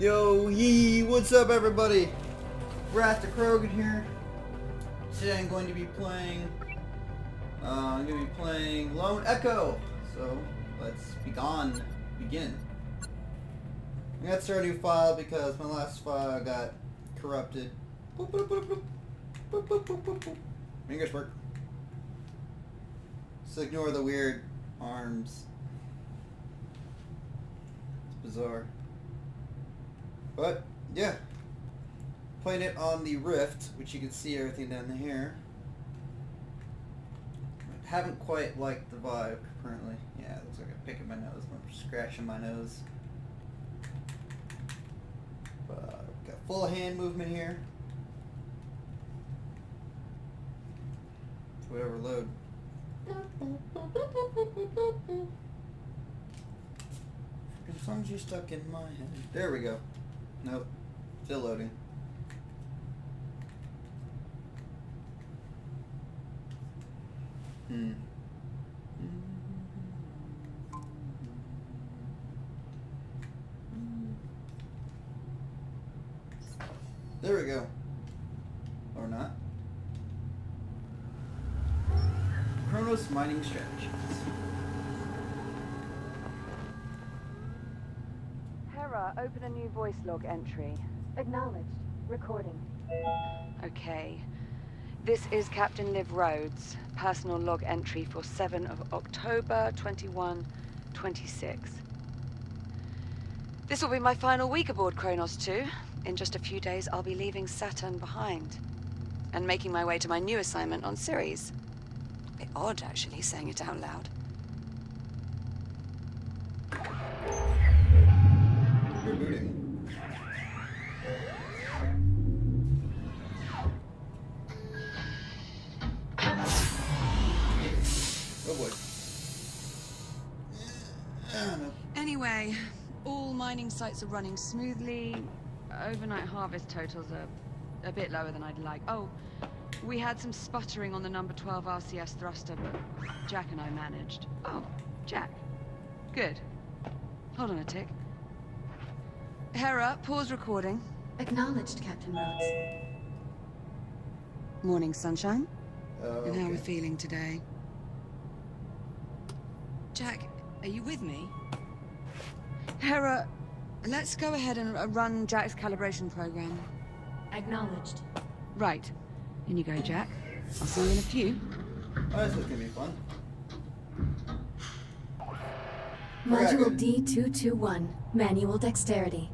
Yo, yee, what's up everybody? Rath-VR here. Today I'm going to be playing, Lone Echo. So, let's begin. I got to start a new file because my last file got corrupted. Boop, boop, boop, boop. Boop, boop, boop, boop, boop. Fingers work. Just ignore the weird arms. It's bizarre. But, yeah. Playing it on the Rift, which you can see everything down here. I haven't quite liked the vibe currently. Yeah, it looks like I'm picking my nose. I'm scratching my nose. But, got full hand movement here. Whatever load. Freaking songs you stuck in my head. There we go. Nope. Still loading. There we go. Or not. Chronos mining strategies. Hera, open a new voice log entry. Acknowledged. Recording. Okay. This is Captain Liv Rhodes. Personal log entry for 7 of October 2126. This will be my final week aboard Kronos 2. In just a few days, I'll be leaving Saturn behind and making my way to my new assignment on Ceres. A bit odd, actually, saying it out loud. Rebooting. Oh boy. No. Anyway, all mining sites are running smoothly. Overnight harvest totals are a bit lower than I'd like. Oh, we had some sputtering on the number 12 RCS thruster, but Jack and I managed. Oh, Jack. Good. Hold on a tick. Hera, pause recording. Acknowledged, Captain Rhodes. Morning, sunshine. Oh, And how are we okay. feeling today? Jack, are you with me? Hera, let's go ahead and run Jack's calibration program. Acknowledged. Right. In you go, Jack. I'll see you in a few. Oh, this is gonna be fun. Module D221. Manual Dexterity.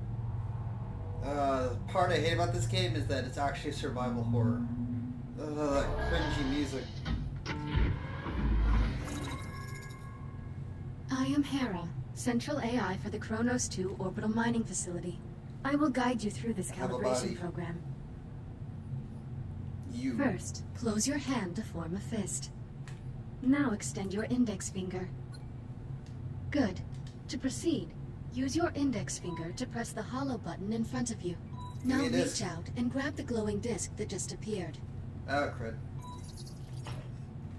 The part I hate about this game is that it's actually survival horror. That cringy music. I am Hera, Central AI for the Kronos 2 Orbital Mining Facility. I will guide you through this Have a body. calibration program. You. First, close your hand to form a fist. Now extend your index finger. Good. To proceed, use your index finger to press the hollow button in front of you. Now me a disc. reach out and grab the glowing disc that just appeared. Oh, crud.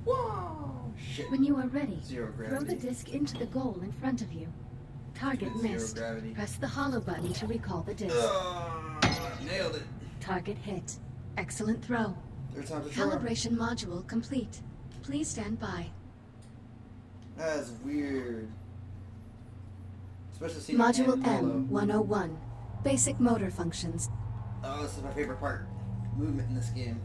Whoa! Shit. When you are ready, Zero throw gravity. the disc into the goal in front of you. Target Zero missed. gravity. Press the hollow button to recall the disc. Nailed it. Target hit. Excellent throw. Third time's a charm. Calibration module complete. Please stand by. That's weird. Especially seeing Module my hand M101. Basic motor functions. Oh, this is my favorite part. Movement in this game.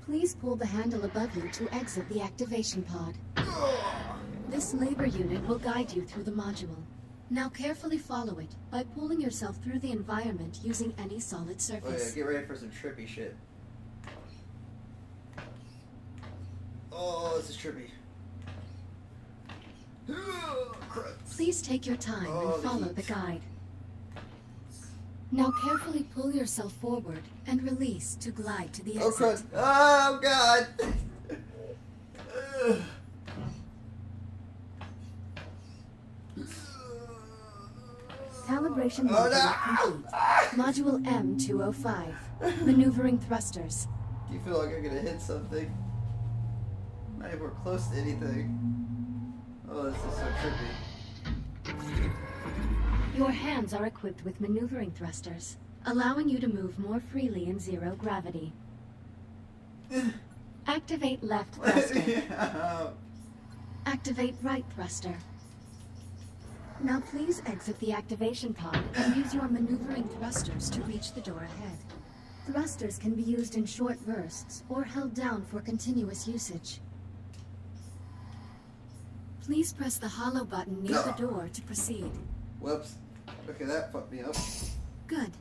Please pull the handle above you to exit the activation pod. This labor unit will guide you through the module. Now carefully follow it by pulling yourself through the environment using any solid Oh yeah, surface. get ready for some trippy shit. Oh, this is trippy. Crud. Please take your time Oh, and the follow heat. the guide. Now carefully pull yourself forward and release to glide to the Oh exit. crud. Oh god. Calibration Oh, module complete. Module M205. Maneuvering thrusters. Do you feel like I'm gonna hit something? Not even close to anything. Oh, this is so trippy. Your hands are equipped with maneuvering thrusters, allowing you to move more freely in zero gravity. Activate left thruster. Yeah. Activate right thruster. Now please exit the activation pod and use your maneuvering thrusters to reach the door ahead. Thrusters can be used in short bursts or held down for continuous usage. Please press the hollow button near the door to proceed. Whoops. Okay, that fucked me up. Good.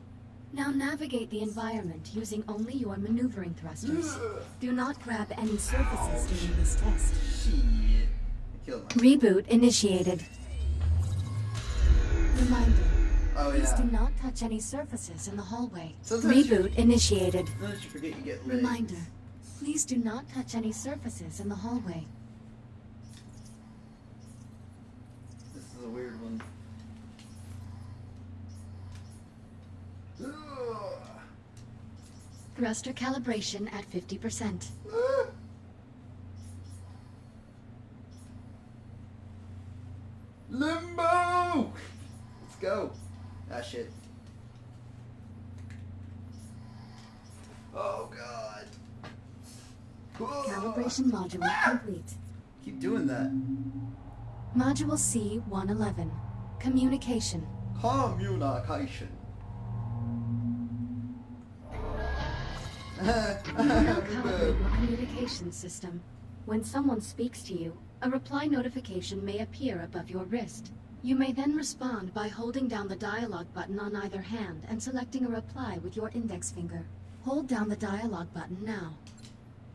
Now navigate the environment using only your maneuvering thrusters. Do not grab any surfaces during this test. Shit. I killed myself. Reboot initiated. Reminder. Oh, Please yeah. do not touch any surfaces in the hallway. Sometimes Reboot initiated. Sometimes you forget you get legs. Reminder. Please do not touch any surfaces in the hallway. This is a weird one. Thruster calibration at 50%. Limbo! Let's go. Ah, shit. Oh, God. Calibration module complete. Keep doing that. Module C-111. Communication. Communication. Now calibrate your communication system. When someone speaks to you, a reply notification may appear above your wrist. You may then respond by holding down the dialogue button on either hand and selecting a reply with your index finger. Hold down the dialogue button now.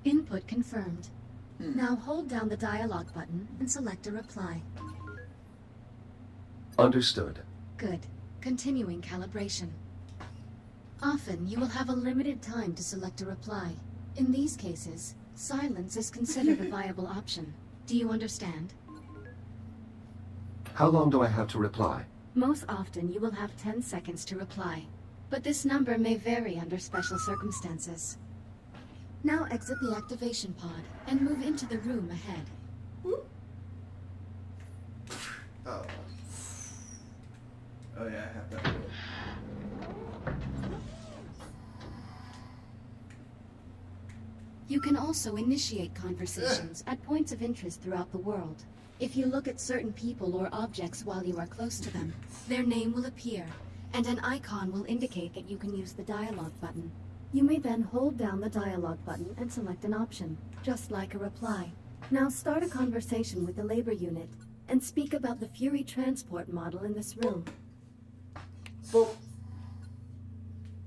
Input confirmed. Now hold down the dialogue button and select a reply. Understood. Good. Continuing calibration. Often, you will have a limited time to select a reply. In these cases, silence is considered a viable option. Do you understand? How long do I have to reply? Most often, you will have 10 seconds to reply. But this number may vary under special circumstances. Now exit the activation pod and move into the room ahead. Oh. Oh, yeah, I have that. You can also initiate conversations at points of interest throughout the world. If you look at certain people or objects while you are close to them, their name will appear, and an icon will indicate that you can use the dialogue button. You may then hold down the dialogue button and select an option, just like a reply. Now start a conversation with the labor unit, and speak about the Fury transport model in this room. Boop.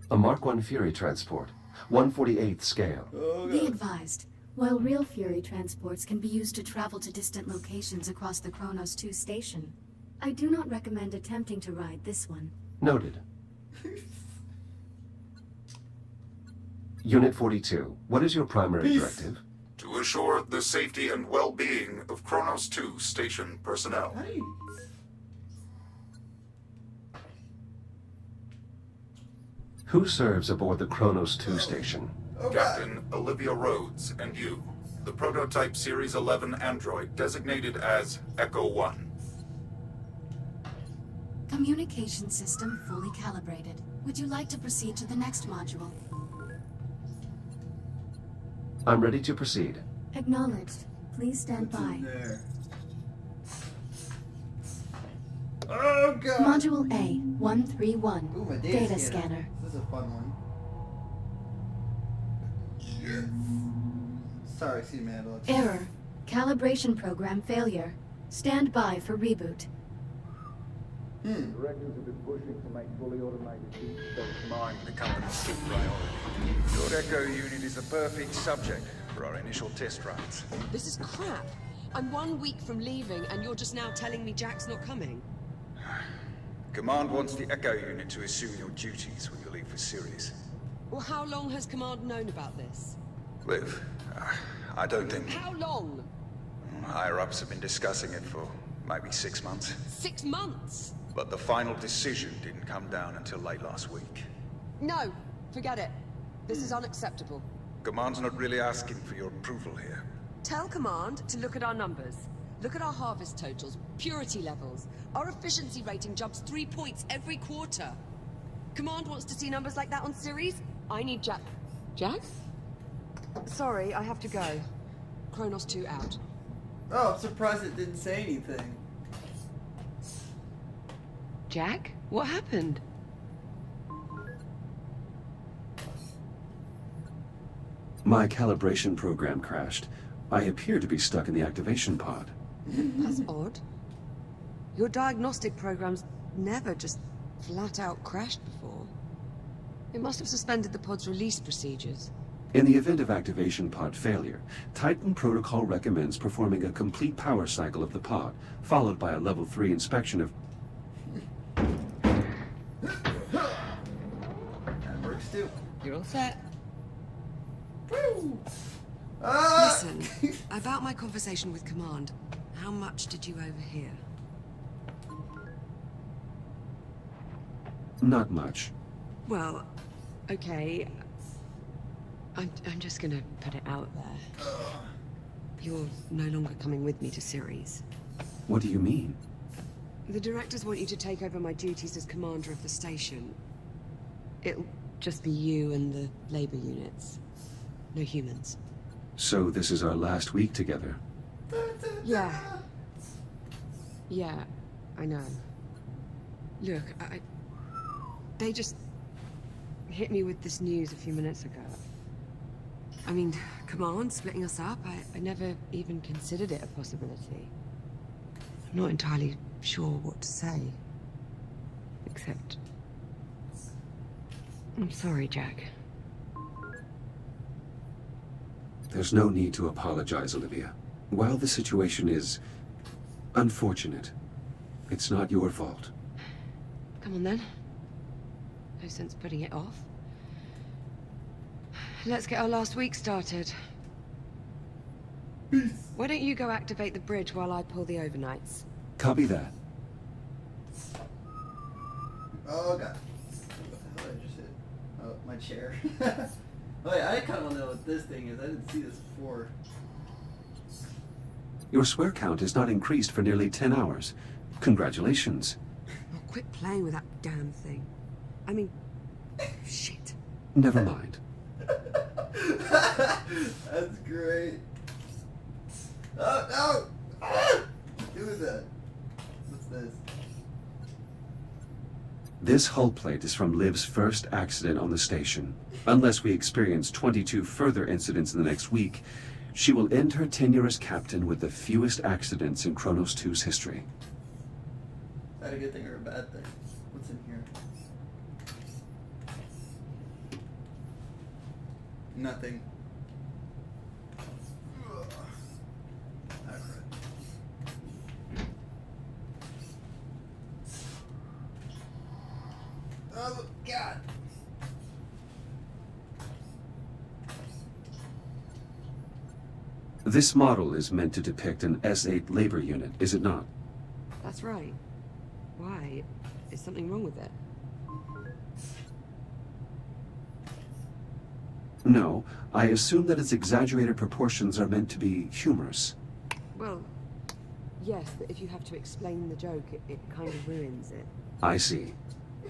A Mark I Fury transport, 1/48th scale. Oh, Be God. advised, while real Fury transports can be used to travel to distant locations across the Kronos 2 station, I do not recommend attempting to ride this one. Noted. Unit 42, what is your primary Peace. directive? To assure the safety and well-being of Kronos 2 station personnel. How do you... Who serves aboard the Kronos 2 station? Oh, God. Captain Olivia Rhodes and you, the prototype Series 11 android designated as Echo 1. Communication system fully calibrated. Would you like to proceed to the next module? I'm ready to proceed. Acknowledged. Please stand What's in by. there? Oh, God. Module A-131. Ooh, my Data scanner. This is a fun one. Sorry, excuse me, Adelaide. Error. Calibration program failure. Stand by for reboot. Directors have been pushing to make fully automated deep space mine the company's top priority. Your Echo unit is a perfect subject for our initial test runs. This is crap. I'm 1 week from leaving, and you're just now telling me Jack's not coming. Command wants the Echo unit to assume your duties when you leave for Sirius. Well, how long has Command known about this? Liv, I don't think... How long? Higher-ups have been discussing it for maybe 6 months. 6 months? But the final decision didn't come down until late last week. No, forget it. This is unacceptable. Command's not really asking for your approval here. Tell Command to look at our numbers. Look at our harvest totals, purity levels. Our efficiency rating jumps 3 points every quarter. Command wants to see numbers like that on Ceres? I need Jack. Jack? Sorry, I have to go. Kronos 2 out. Oh, I'm surprised it didn't say anything. Jack? What happened? My calibration program crashed. I appear to be stuck in the activation pod. That's odd. Your diagnostic program's never just flat out crashed before. It must have suspended the pod's release procedures. In the event of activation pod failure, Titan Protocol recommends performing a complete power cycle of the pod, followed by a level 3 inspection of... That works too. You're all set. Woo! Ah! Listen, about my conversation with Command, how much did you overhear? Not much. Well, okay. I'm just gonna put it out there. You're no longer coming with me to Ceres. What do you mean? The directors want you to take over my duties as commander of the station. It'll just be you and the labor units. No humans. So this is our last week together. Yeah. Yeah, I know. Look, they just hit me with this news a few minutes ago. I mean, Command splitting us up, I never even considered it a possibility. I'm not entirely sure what to say. Except... I'm sorry, Jack. There's no need to apologize, Olivia. While the situation is unfortunate, it's not your fault. Come on then. No sense putting it off. Let's get our last week started. Peace. Why don't you go activate the bridge while I pull the overnights? Copy that. Oh god. What the hell did I just hit? Oh, my chair. Oh yeah, I kind of want to know what this thing is. I didn't see this before. Your swear count has not increased for nearly 10 hours. Congratulations. Oh, quit playing with that damn thing. I mean, shit. Never mind. That's great. Oh no! Ah! Who is that? What's this? This hull plate is from Liv's first accident on the station. Unless we experience 22 further incidents in the next week, she will end her tenure as captain with the fewest accidents in Kronos 2's history. Is that a good thing or a bad thing? What's in here? Nothing. Alright. Oh god! This model is meant to depict an S8 labor unit, is it not? That's right. Why? Is something wrong with it? No, I assume that its exaggerated proportions are meant to be humorous. Well, yes, but if you have to explain the joke, it kind of ruins it. I see.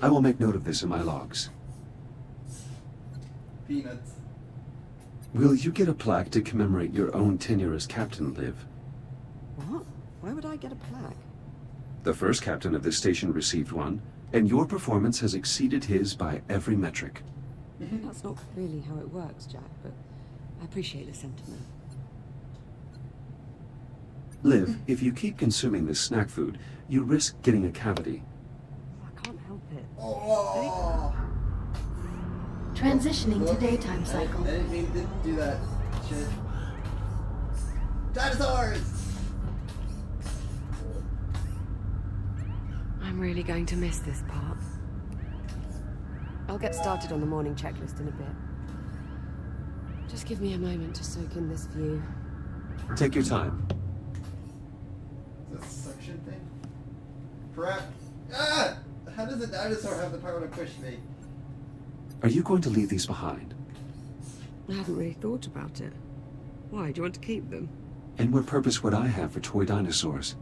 I will make note of this in my logs. Peanuts. Will you get a plaque to commemorate your own tenure as captain, Liv? What? Why would I get a plaque? The first captain of this station received one, and your performance has exceeded his by every metric. That's not really how it works, Jack, but I appreciate the sentiment. Liv, if you keep consuming this snack food, you risk getting a cavity. I can't help it. Oh! Transitioning to daytime cycle. I didn't mean to do that. Shit. Dinosaurs! I'm really going to miss this part. I'll get started on the morning checklist in a bit. Just give me a moment to soak in this view. Take your time. Is that a suction thing? Crap. Ah! How does a dinosaur have the power to push me? Are you going to leave these behind? I hadn't really thought about it. Why? Do you want to keep them? And what purpose would I have for toy dinosaurs?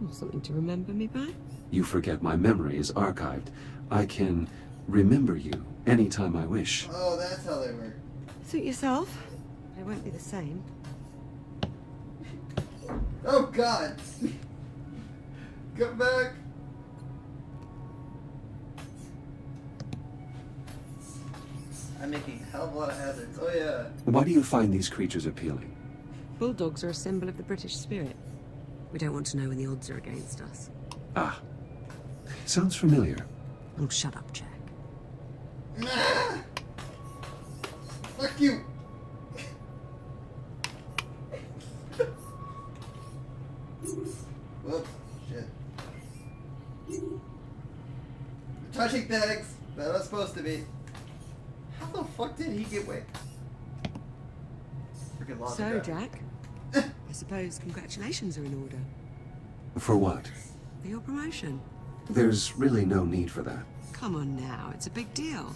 Well, something to remember me by? You forget my memory is archived. I can remember you anytime I wish. Oh, that's how they work. Suit yourself. It won't be the same. Oh God! Come back! I'm making a hell of a lot of hazards. Oh yeah. Why do you find these creatures appealing? Bulldogs are a symbol of the British spirit. We don't want to know when the odds are against us. Ah. Sounds familiar. Oh, shut up, Jack. Ah! Fuck you! Whoops. Shit. Touching things! That was supposed to be. How the fuck did he get away? Freaking lost So, it. Jack, I suppose congratulations are in order. For what? For your promotion. There's really no need for that. Come on now, it's a big deal.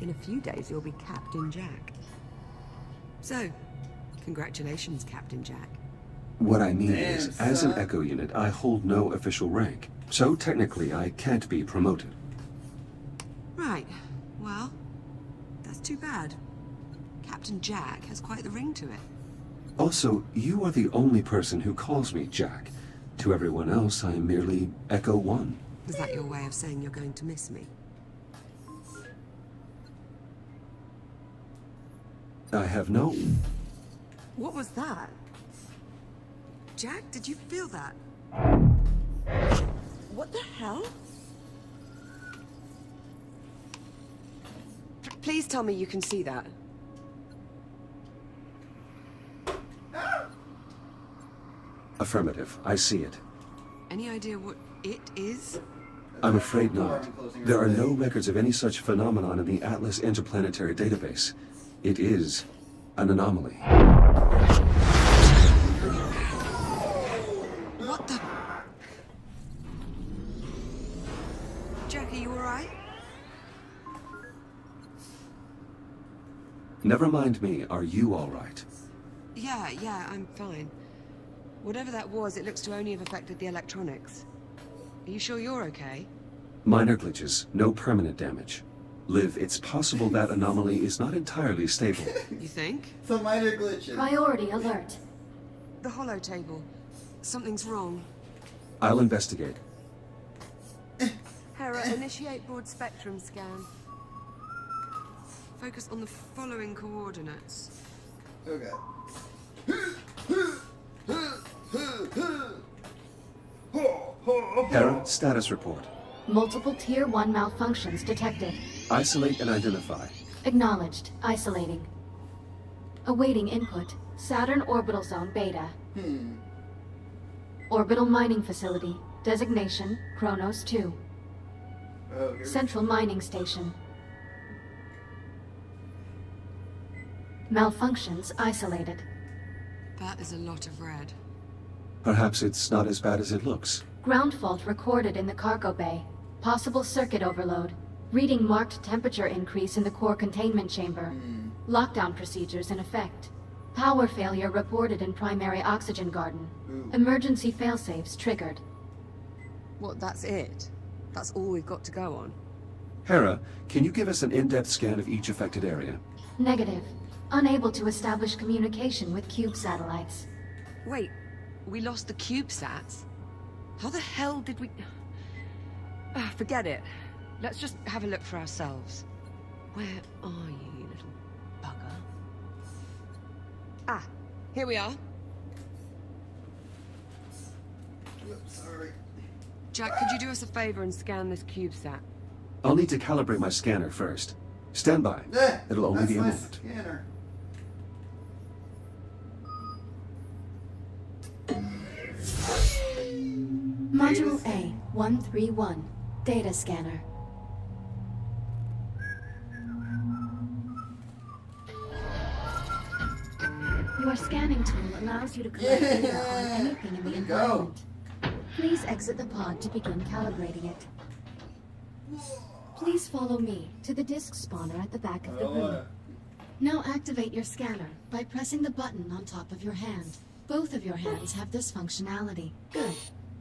In a few days, you'll be Captain Jack. So, congratulations, Captain Jack. What I mean Damn, is, as an son. Echo unit, I hold no official rank. So technically, I can't be promoted. Right, well, that's too bad. Captain Jack has quite the ring to it. Also, you are the only person who calls me Jack. To everyone else, I am merely Echo 1. Is that your way of saying you're going to miss me? I have no... What was that? Jack, did you feel that? What the hell? Please tell me you can see that. Affirmative. I see it. Any idea what it is? I'm afraid not. There are no records of any such phenomenon in the Atlas Interplanetary Database. It is an anomaly. What the... Jack, are you alright? Never mind me. Are you all right? Yeah, I'm fine. Whatever that was, it looks to only have affected the electronics. Are you sure you're okay? Minor glitches. No permanent damage. Liv, it's possible that anomaly is not entirely stable. You think? Some minor glitches. Priority alert. The hollow table. Something's wrong. I'll investigate. Hera, initiate broad spectrum scan. Focus on the following coordinates. Oh God. Hera, status report. Multiple Tier 1 malfunctions detected. Isolate and identify. Acknowledged. Isolating. Awaiting input. Saturn Orbital Zone Beta. Orbital Mining Facility. Designation, Kronos 2. Oh, here Central Mining Station. Malfunctions isolated. That is a lot of red. Perhaps it's not as bad as it looks. Ground fault recorded in the cargo bay. Possible circuit overload. Reading marked temperature increase in the core containment chamber. Lockdown procedures in effect. Power failure reported in primary oxygen garden. Emergency failsafes triggered. What, that's it? That's all we've got to go on? Hera, can you give us an in-depth scan of each affected area? Negative. Unable to establish communication with cube satellites. Wait, we lost the CubeSats? How the hell did we... forget it. Let's just have a look for ourselves. Where are you, you little bugger? Ah, here we are. Oops, sorry. Jack, could you do us a favor and scan this CubeSat? I'll need to calibrate my scanner first. Stand by. It'll only That's be a my moment. Scanner. Module A, 131. Data scanner. Your scanning tool allows you to collect data on anything in the There you go. environment. Please exit the pod to begin calibrating it. Please follow me to the disk spawner at the back of the room. Now activate your scanner by pressing the button on top of your hand. Both of your hands have this functionality. Good.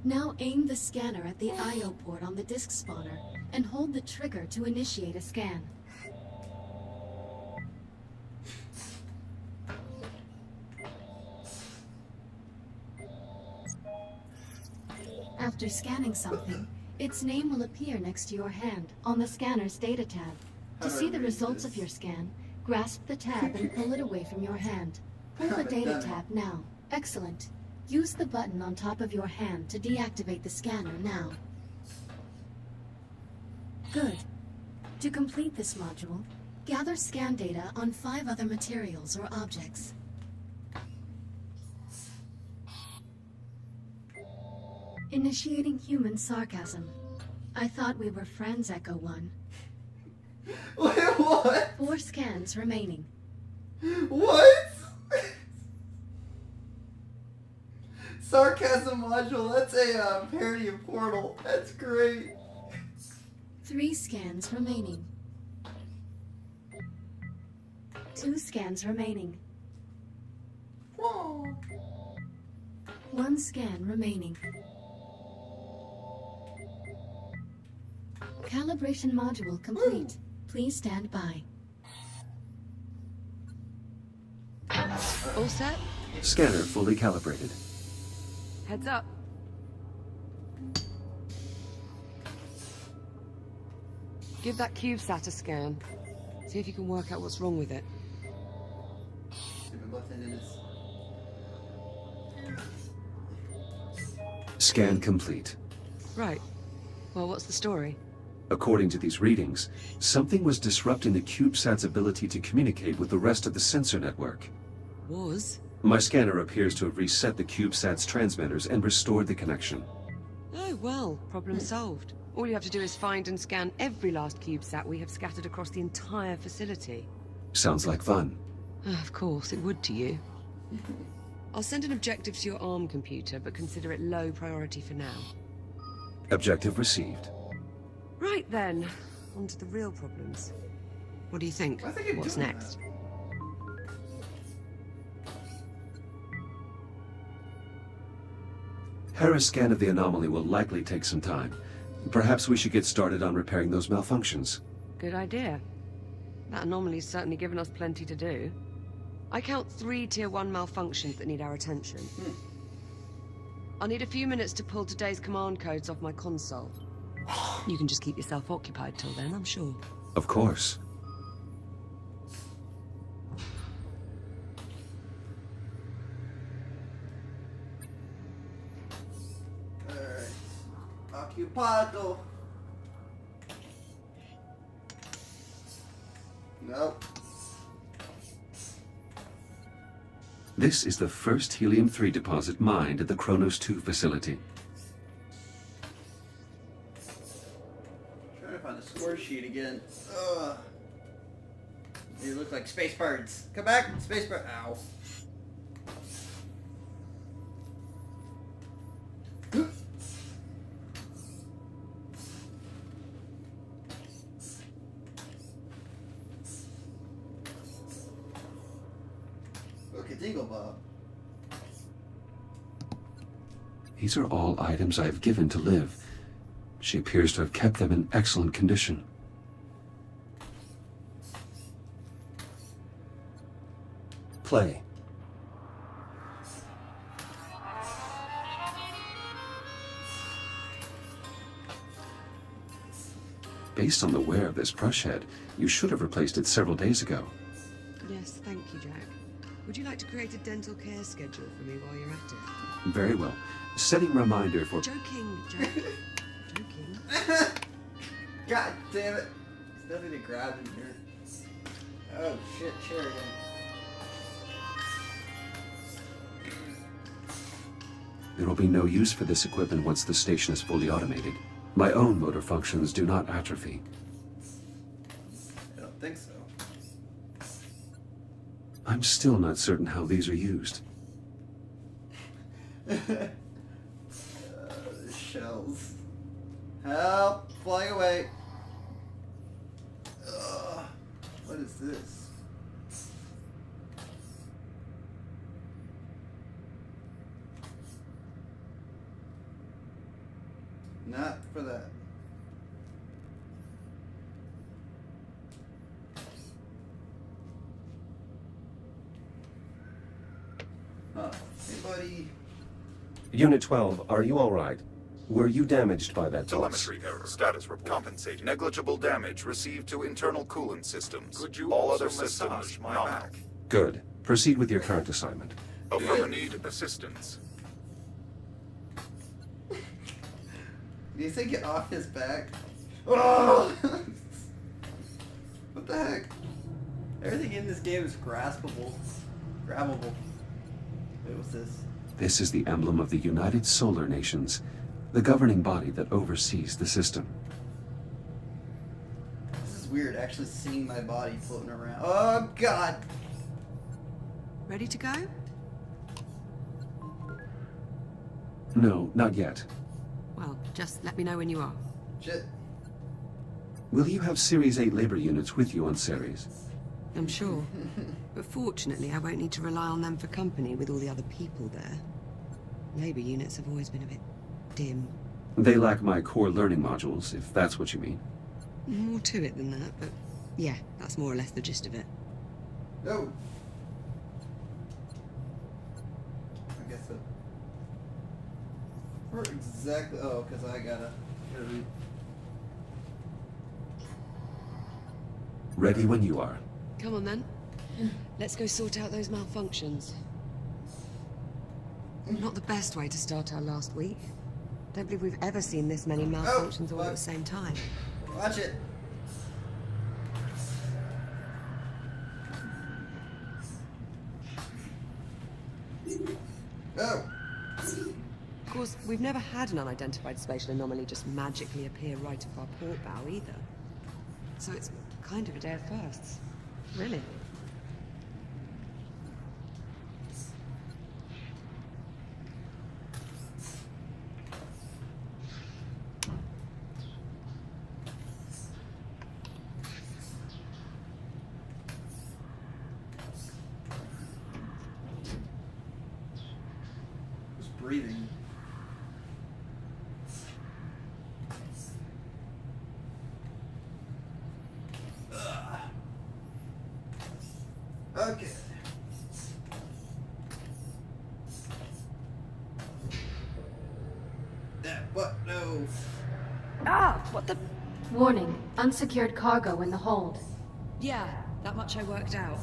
Now aim the scanner at the I/O port on the disk spawner and hold the trigger to initiate a scan. After scanning something, its name will appear next to your hand on the scanner's data tab. To see the results of your scan, grasp the tab and pull it away from your hand. Pull the data tab now. Excellent. Use the button on top of your hand to deactivate the scanner now. Good. To complete this module, gather scan data on 5 other materials or objects. Initiating human sarcasm. I thought we were friends, Echo 1. Wait, what? 4 scans remaining. What? Sarcasm module, that's a parody of Portal. That's great. 3 scans remaining. 2 scans remaining. Whoa. 1 scan remaining. Calibration module complete. Please stand by. All set? Scanner fully calibrated. Heads up. Give that CubeSat a scan. See if you can work out what's wrong with it. Scan complete. Right. Well, what's the story? According to these readings, something was disrupting the CubeSat's ability to communicate with the rest of the sensor network. Was? My scanner appears to have reset the CubeSat's transmitters and restored the connection. Oh, well, problem solved. All you have to do is find and scan every last CubeSat we have scattered across the entire facility. Sounds like fun. Of course, it would to you. I'll send an objective to your ARM computer, but consider it low priority for now. Objective received. Right then, on to the real problems. What do you think? I think you're What's doing next? Hera's scan of the anomaly will likely take some time. Perhaps we should get started on repairing those malfunctions. Good idea. That anomaly's certainly given us plenty to do. I count 3 Tier 1 malfunctions that need our attention. I'll need a few minutes to pull today's command codes off my console. You can just keep yourself occupied till then, I'm sure. Of course. Alright. Occupado. Nope. This is the first helium-3 deposit mined at the Kronos 2 facility. Trying to find a score sheet again. Ugh. They look like space birds. Come back, space bird. Ow. Look at Dingle Bob. These are all items I have given to Liv. She appears to have kept them in excellent condition. Play. Based on the wear of this brush head, you should have replaced it several days ago. Yes, thank you, Jack. Would you like to create a dental care schedule for me while you're at it? Very well. Setting reminder for... Joking, Jack. Joking. God damn it. There's nothing to grab in here. Oh shit, chair again. There will be no use for this equipment once the station is fully automated. My own motor functions do not atrophy. I don't think so. I'm still not certain how these are used. Shells. Help! Flying away. Ugh. What is this? Not for that. Hey, buddy. Unit 12, are you all right? Were you damaged by that pulse? Telemetry error. Status report. Compensating. Negligible damage received to internal coolant systems. Could you all other systems nominal. Good. Proceed with your current assignment. Affirm need assistance. Do you think get off his back? Oh! What the heck? Everything in this game is graspable. Grabbable. Wait, what's this? This is the emblem of the United Solar Nations, the governing body that oversees the system. This is weird, actually seeing my body floating around. Oh, God! Ready to go? No, not yet. Well, just let me know when you are. Shit. Will you have Series 8 labor units with you on Ceres? I'm sure. But fortunately, I won't need to rely on them for company with all the other people there. Labor units have always been a bit dim. They lack my core learning modules, if that's what you mean. More to it than that, but yeah, that's more or less the gist of it. No. I guess so. Where exactly? Oh, because I gotta read. Ready when you are. Come on then. Let's go sort out those malfunctions. Not the best way to start our last week. Don't believe we've ever seen this many malfunctions all at the same time. Watch it. Oh. Of course, we've never had an unidentified spatial anomaly just magically appear right off our port bow either. So it's kind of a day of firsts. Really. Who's breathing? Okay. What? No. Ah! What the... Warning, unsecured cargo in the hold. Yeah, that much I worked out.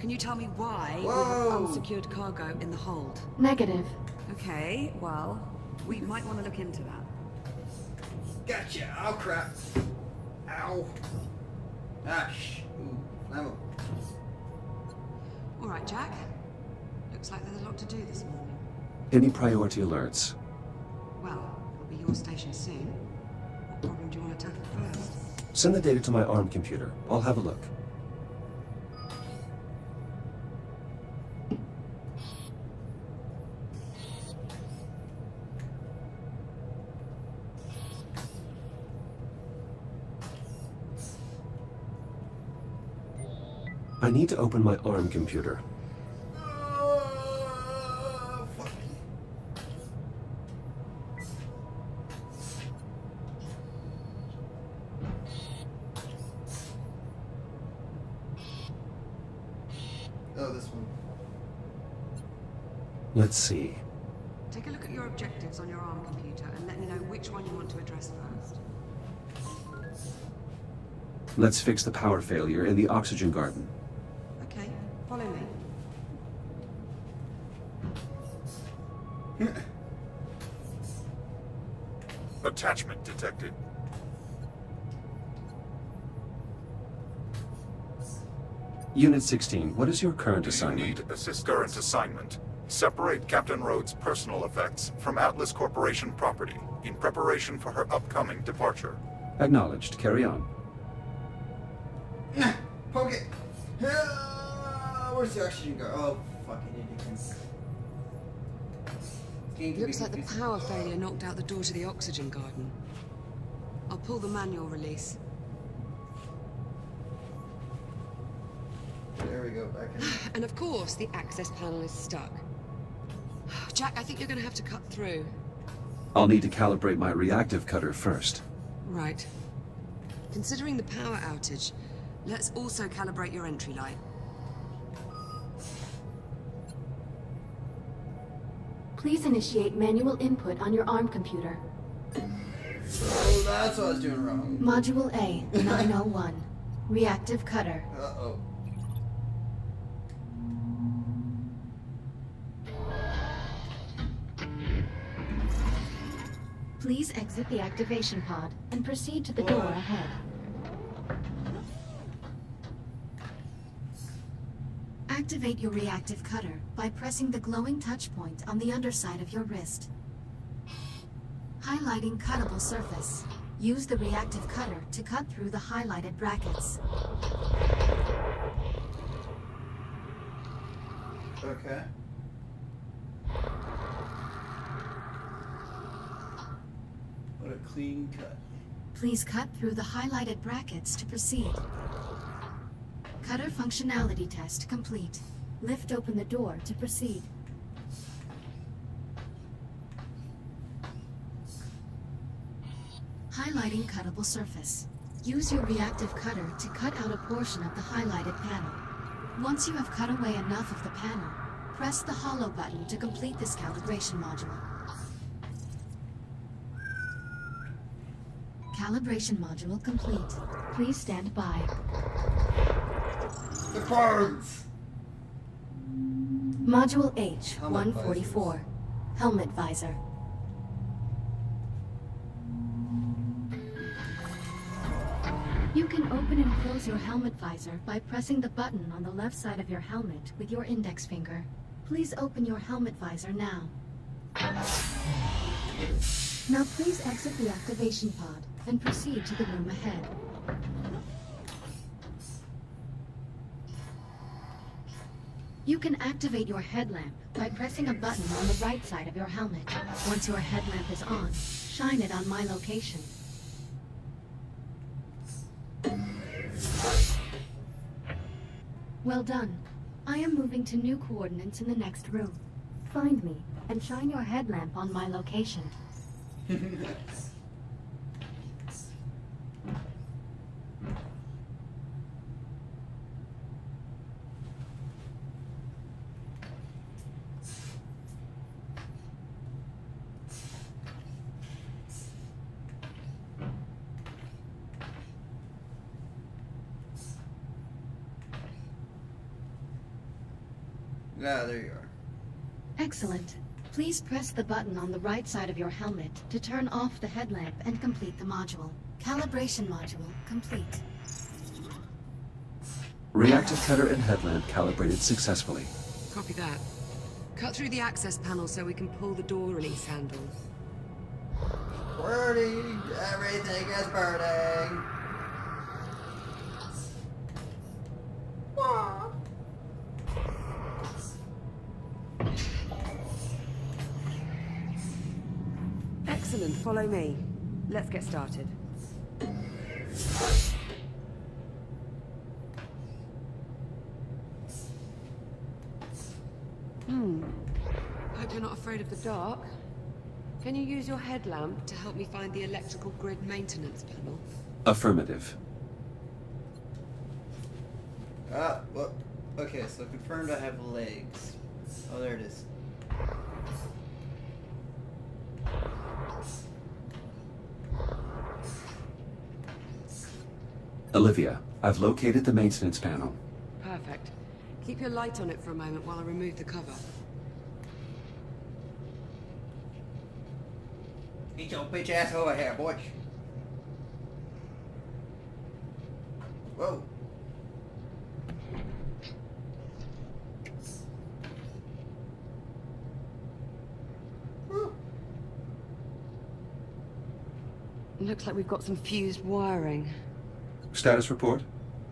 Can you tell me why we Whoa. have unsecured cargo in the hold? Negative. Okay, well, we might want to look into that. Gotcha. Oh, crap. Ow. Ah, ooh, flammable. All right, Jack. Looks like there's a lot to do this morning. Any priority alerts? Well, it'll be your station soon. What problem do you want to tackle first? Send the data to my ARM computer. I'll have a look. I need to open my ARM computer. Fuck. Oh, this one. Let's see. Take a look at your objectives on your ARM computer and let me know which one you want to address first. Let's fix the power failure in the oxygen garden. Okay, follow me. Attachment detected. Unit 16, what is your current Do you assignment? need assist current assignment? Separate Captain Rhodes' personal effects from Atlas Corporation property in preparation for her upcoming departure. Acknowledged. Carry on. Poke it. Where's the oxygen guard? Oh, fucking idiots. Looks like the power failure knocked out the door to the oxygen garden. I'll pull the manual release. There we go, back in. And of course, the access panel is stuck. Jack, I think you're going to have to cut through. I'll need to calibrate my reactive cutter first. Right. Considering the power outage, let's also calibrate your entry light. Please initiate manual input on your ARM computer. Oh, that's what I was doing wrong. Module A, 901. Reactive cutter. Uh-oh. Please exit the activation pod and proceed to the door ahead. Activate your reactive cutter by pressing the glowing touch point on the underside of your wrist. Highlighting cuttable surface. Use the reactive cutter to cut through the highlighted brackets. Okay. What a clean cut. Please cut through the highlighted brackets to proceed. Cutter functionality test complete. Lift open the door to proceed. Highlighting cuttable surface. Use your reactive cutter to cut out a portion of the highlighted panel. Once you have cut away enough of the panel, press the hollow button to complete this calibration module. Calibration module complete. Please stand by. The cards! Module H, Helmet 144. Helmet visor. You can open and close your helmet visor by pressing the button on the left side of your helmet with your index finger. Please open your helmet visor now. Now please exit the activation pod and proceed to the room ahead. You can activate your headlamp by pressing a button on the right side of your helmet. Once your headlamp is on, shine it on my location. Well done. I am moving to new coordinates in the next room. Find me and shine your headlamp on my location. Ah, there you are. Excellent. Please press the button on the right side of your helmet to turn off the headlamp and complete the module. Calibration module complete. Reactive cutter and headlamp calibrated successfully. Copy that. Cut through the access panel so we can pull the door release handle. Burning! Everything is burning! Excellent, follow me. Let's get started. Hope you're not afraid of the dark. Can you use your headlamp to help me find the electrical grid maintenance panel? Affirmative. Ah, well, okay, so confirmed I have legs. Oh, there it is. Olivia, I've located the maintenance panel. Perfect. Keep your light on it for a moment while I remove the cover. Get your bitch ass over here, boy. Whoa. Whew. Looks like we've got some fused wiring. Status report?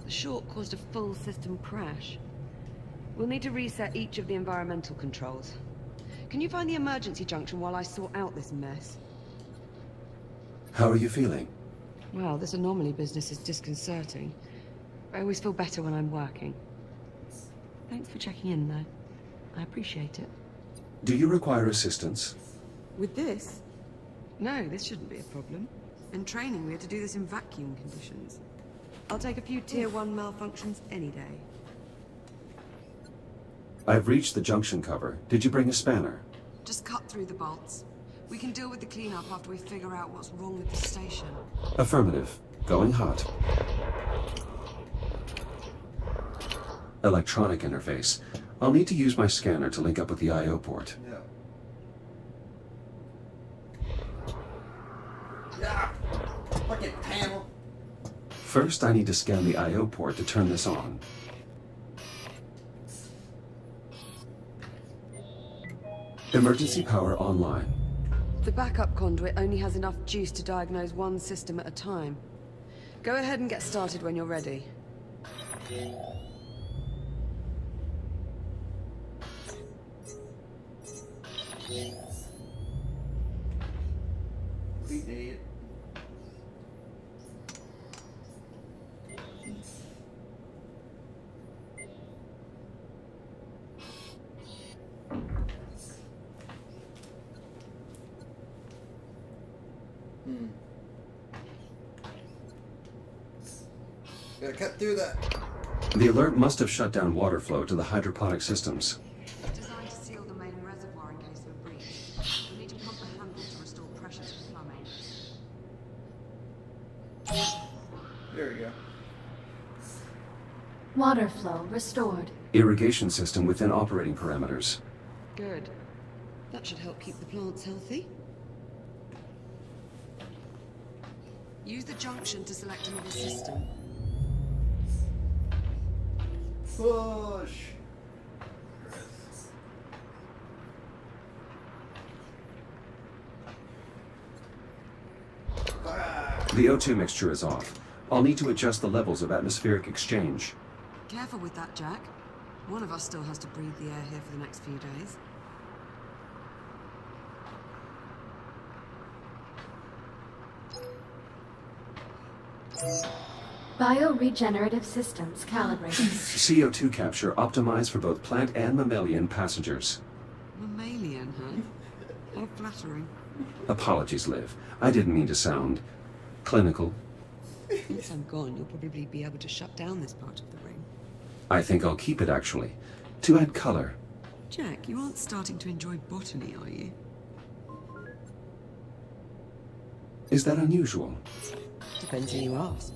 The short caused a full system crash. We'll need to reset each of the environmental controls. Can you find the emergency junction while I sort out this mess? How are you feeling? Well, this anomaly business is disconcerting. I always feel better when I'm working. Thanks for checking in, though. I appreciate it. Do you require assistance? With this? No, this shouldn't be a problem. In training, we had to do this in vacuum conditions. I'll take a few Tier 1 malfunctions any day. I've reached the junction cover. Did you bring a spanner? Just cut through the bolts. We can deal with the cleanup after we figure out what's wrong with the station. Affirmative. Going hot. Electronic interface. I'll need to use my scanner to link up with the I/O port. Yeah. Yeah. Fucking panel. First, I need to scan the I/O port to turn this on. Emergency power online. The backup conduit only has enough juice to diagnose one system at a time. Go ahead and get started when you're ready. Complete idiot. Gotta cut through that. The alert must have shut down water flow to the hydroponic systems. Designed to seal the main reservoir in case of a breach. We need to pump the handle to restore pressure to the plumbing. There we go. Water flow restored. Irrigation system within operating parameters. Good. That should help keep the plants healthy. Use the junction to select another system. Push. The O2 mixture is off. I'll need to adjust the levels of atmospheric exchange. Careful with that, Jack. One of us still has to breathe the air here for the next few days. Bioregenerative systems calibrated. CO2 capture optimized for both plant and mammalian passengers. Mammalian, huh? How flattering. Apologies, Liv. I didn't mean to sound clinical. Once I'm gone, you'll probably be able to shut down this part of the ring. I think I'll keep it, actually. To add color. Jack, you aren't starting to enjoy botany, are you? Is that unusual? Depends who you ask.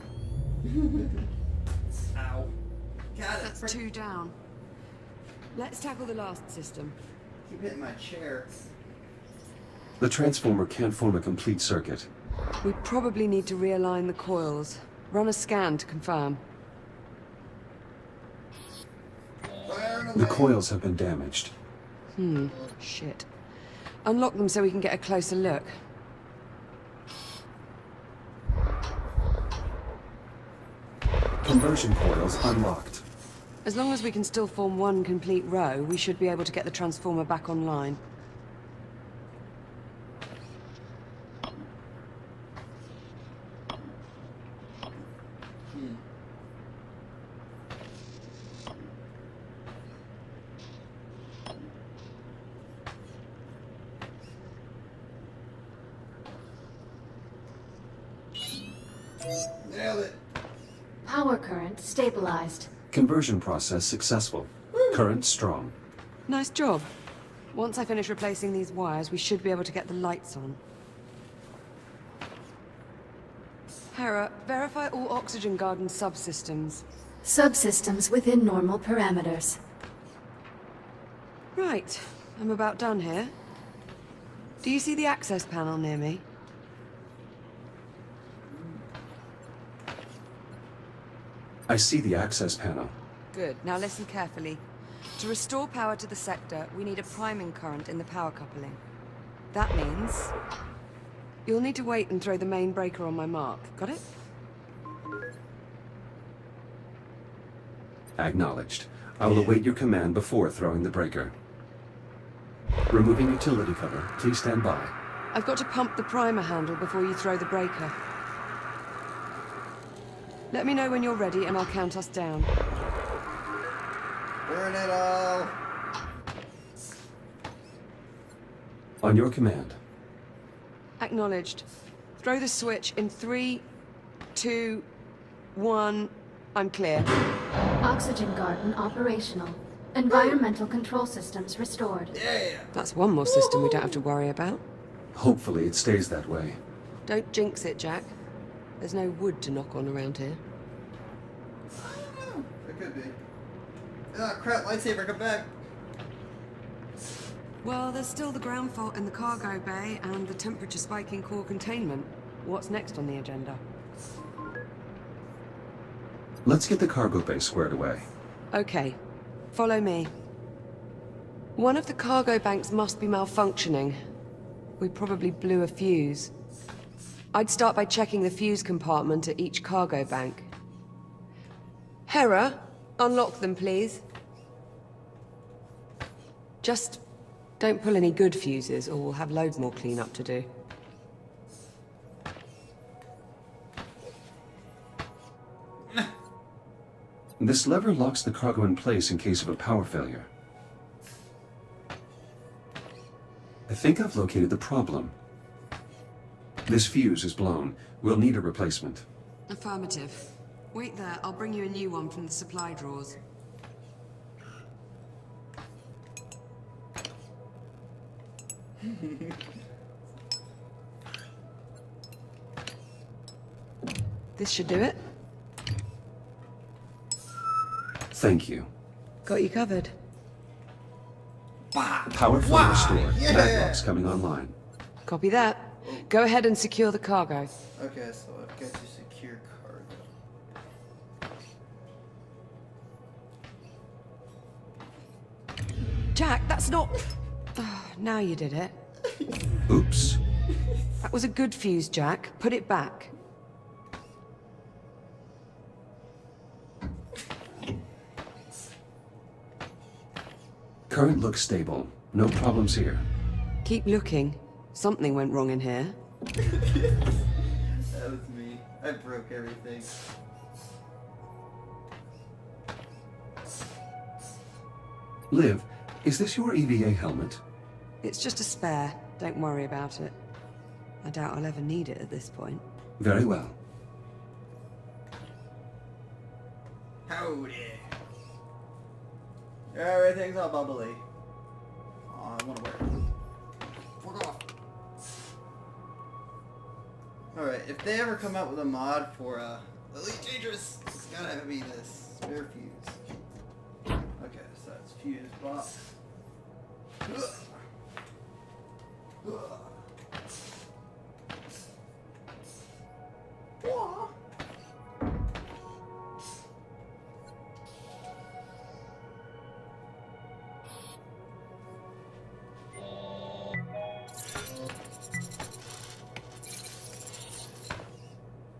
Ow. Got it. That's 2 down. Let's tackle the last system. Keep hitting my chair. The transformer can't form a complete circuit. We probably need to realign the coils. Run a scan to confirm. Fire The away. coils have been damaged. Shit. Unlock them so we can get a closer look. Conversion coils unlocked. As long as we can still form one complete row, we should be able to get the transformer back online. Nailed it. Power current stabilized. Conversion process successful. Current strong. Nice job. Once I finish replacing these wires, we should be able to get the lights on. Hera, verify all oxygen garden subsystems. Subsystems within normal parameters. Right. I'm about done here. Do you see the access panel near me? I see the access panel. Good. Now listen carefully. To restore power to the sector, we need a priming current in the power coupling. That means... you'll need to wait and throw the main breaker on my mark. Got it? Acknowledged. I will await your command before throwing the breaker. Removing utility cover. Please stand by. I've got to pump the primer handle before you throw the breaker. Let me know when you're ready and I'll count us down. Burn it all. On your command. Acknowledged. Throw the switch in 3, 2, 1. I'm clear. Oxygen garden operational. Environmental control systems restored. Yeah. That's one more system we don't have to worry about. Hopefully it stays that way. Don't jinx it, Jack. There's no wood to knock on around here. I don't know. It could be. Ah, crap! Lightsaber, come back. Well, there's still the ground fault in the cargo bay and the temperature spike in core containment. What's next on the agenda? Let's get the cargo bay squared away. Okay. Follow me. One of the cargo banks must be malfunctioning. We probably blew a fuse. I'd start by checking the fuse compartment at each cargo bank. Hera, unlock them, please. Just don't pull any good fuses, or we'll have loads more cleanup to do. This lever locks the cargo in place in case of a power failure. I think I've located the problem. This fuse is blown. We'll need a replacement. Affirmative. Wait there, I'll bring you a new one from the supply drawers. This should do it. Thank you. Got you covered. Power flow restored. Yeah. Maglocks coming online. Copy that. Go ahead and secure the cargo. Okay, so I've got to secure cargo. Jack, that's not... now you did it. Oops. That was a good fuse, Jack. Put it back. Current looks stable. No problems here. Keep looking. Something went wrong in here. That was me. I broke everything. Liv, is this your EBA helmet? It's just a spare. Don't worry about it. I doubt I'll ever need it at this point. Very well. Howdy. Everything's all bubbly. Oh, I want to wear it. Fuck off. Alright, if they ever come out with a mod for Elite Dangerous, it's gotta be this spare fuse. Okay, so that's fuse box.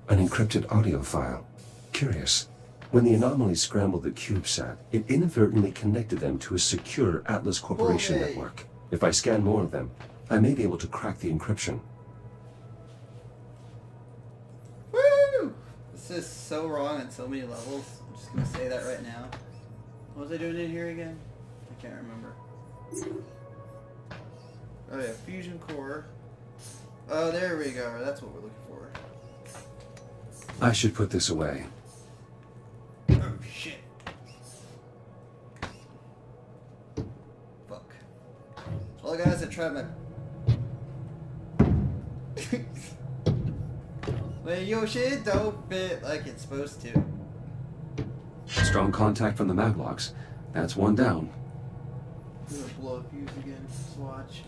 An encrypted audio file. Curious. When the anomaly scrambled the CubeSat, it inadvertently connected them to a secure Atlas Corporation Okay. network. If I scan more of them, I may be able to crack the encryption. Woo! This is so wrong on so many levels. I'm just gonna say that right now. What was I doing in here again? I can't remember. Oh yeah, fusion core. Oh, there we go. That's what we're looking for. I should put this away. Oh shit. Fuck. Well, guys, I tried my... Well, your shit don't fit like it's supposed to. Strong contact from the Maglocks. That's one down. I'm gonna blow a fuse again. Just watch.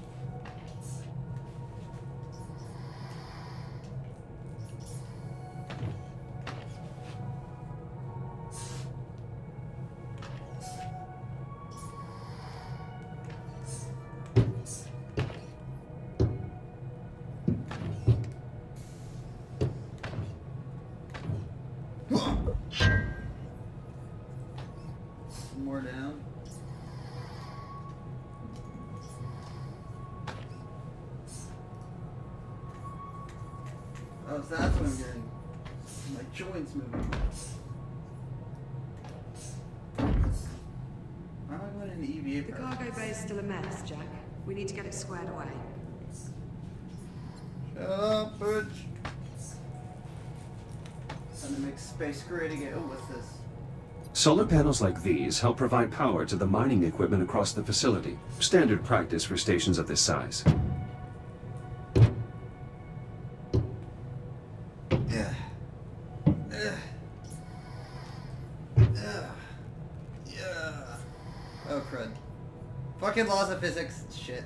More down. Oh, so that's what I'm getting. My joints moving. Why am I going in the EBA The part? cargo bay is still a mess, Jack. We need to get it squared away. Shut Space grading it. Oh, what's this? Solar panels like these help provide power to the mining equipment across the facility. Standard practice for stations of this size. Yeah. Oh, crud. Fucking laws of physics. Shit.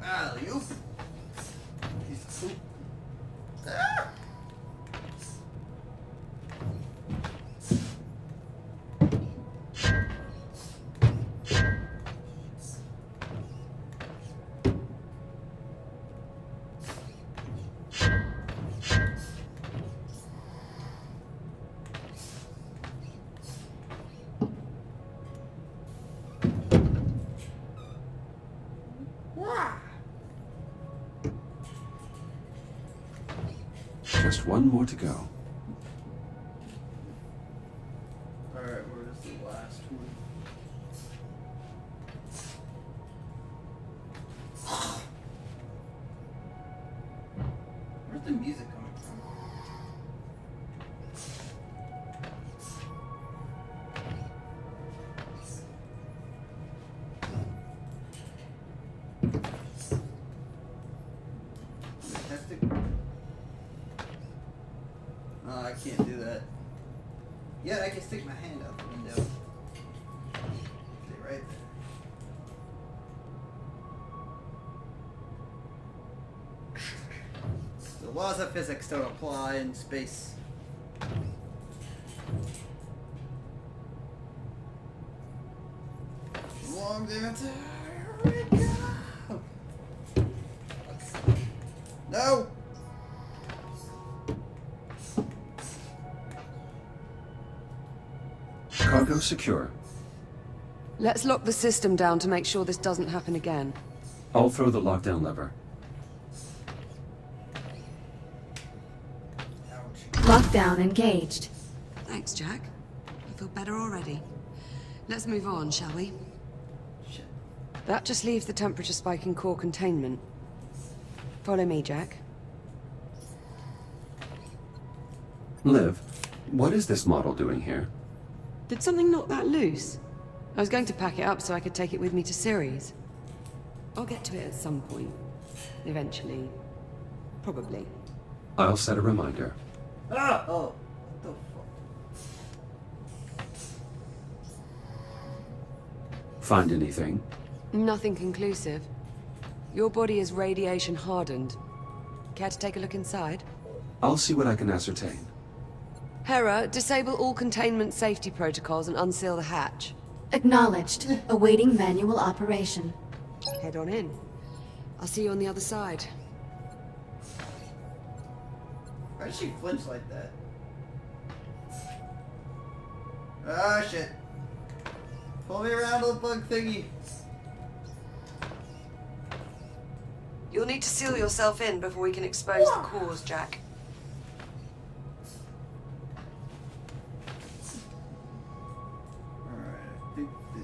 Ah, you. He's poop. Ah! Just one more to go. Alright, where's the last one? Where's the music coming from? Fantastic. Oh, I can't do that. Yet I can stick my hand out the window. Stay right there. The laws of physics don't apply in space. Long dance. Here we go. No! Cargo secure. Let's lock the system down to make sure this doesn't happen again. I'll throw the lockdown lever. Lockdown engaged. Thanks, Jack. I feel better already. Let's move on, shall we? Shit. That just leaves the temperature spike in core containment. Follow me, Jack. Liv, what is this model doing here? Did something knock that loose? I was going to pack it up so I could take it with me to Ceres. I'll get to it at some point. Eventually. Probably. I'll set a reminder. Ah! Oh. What the fuck? Find anything? Nothing conclusive. Your body is radiation hardened. Care to take a look inside? I'll see what I can ascertain. Hera, disable all containment safety protocols and unseal the hatch. Acknowledged. Awaiting manual operation. Head on in. I'll see you on the other side. Why did she flinch like that? Ah, shit. Pull me around, little bug thingy. You'll need to seal yourself in before we can expose the cause, Jack. Alright, I think the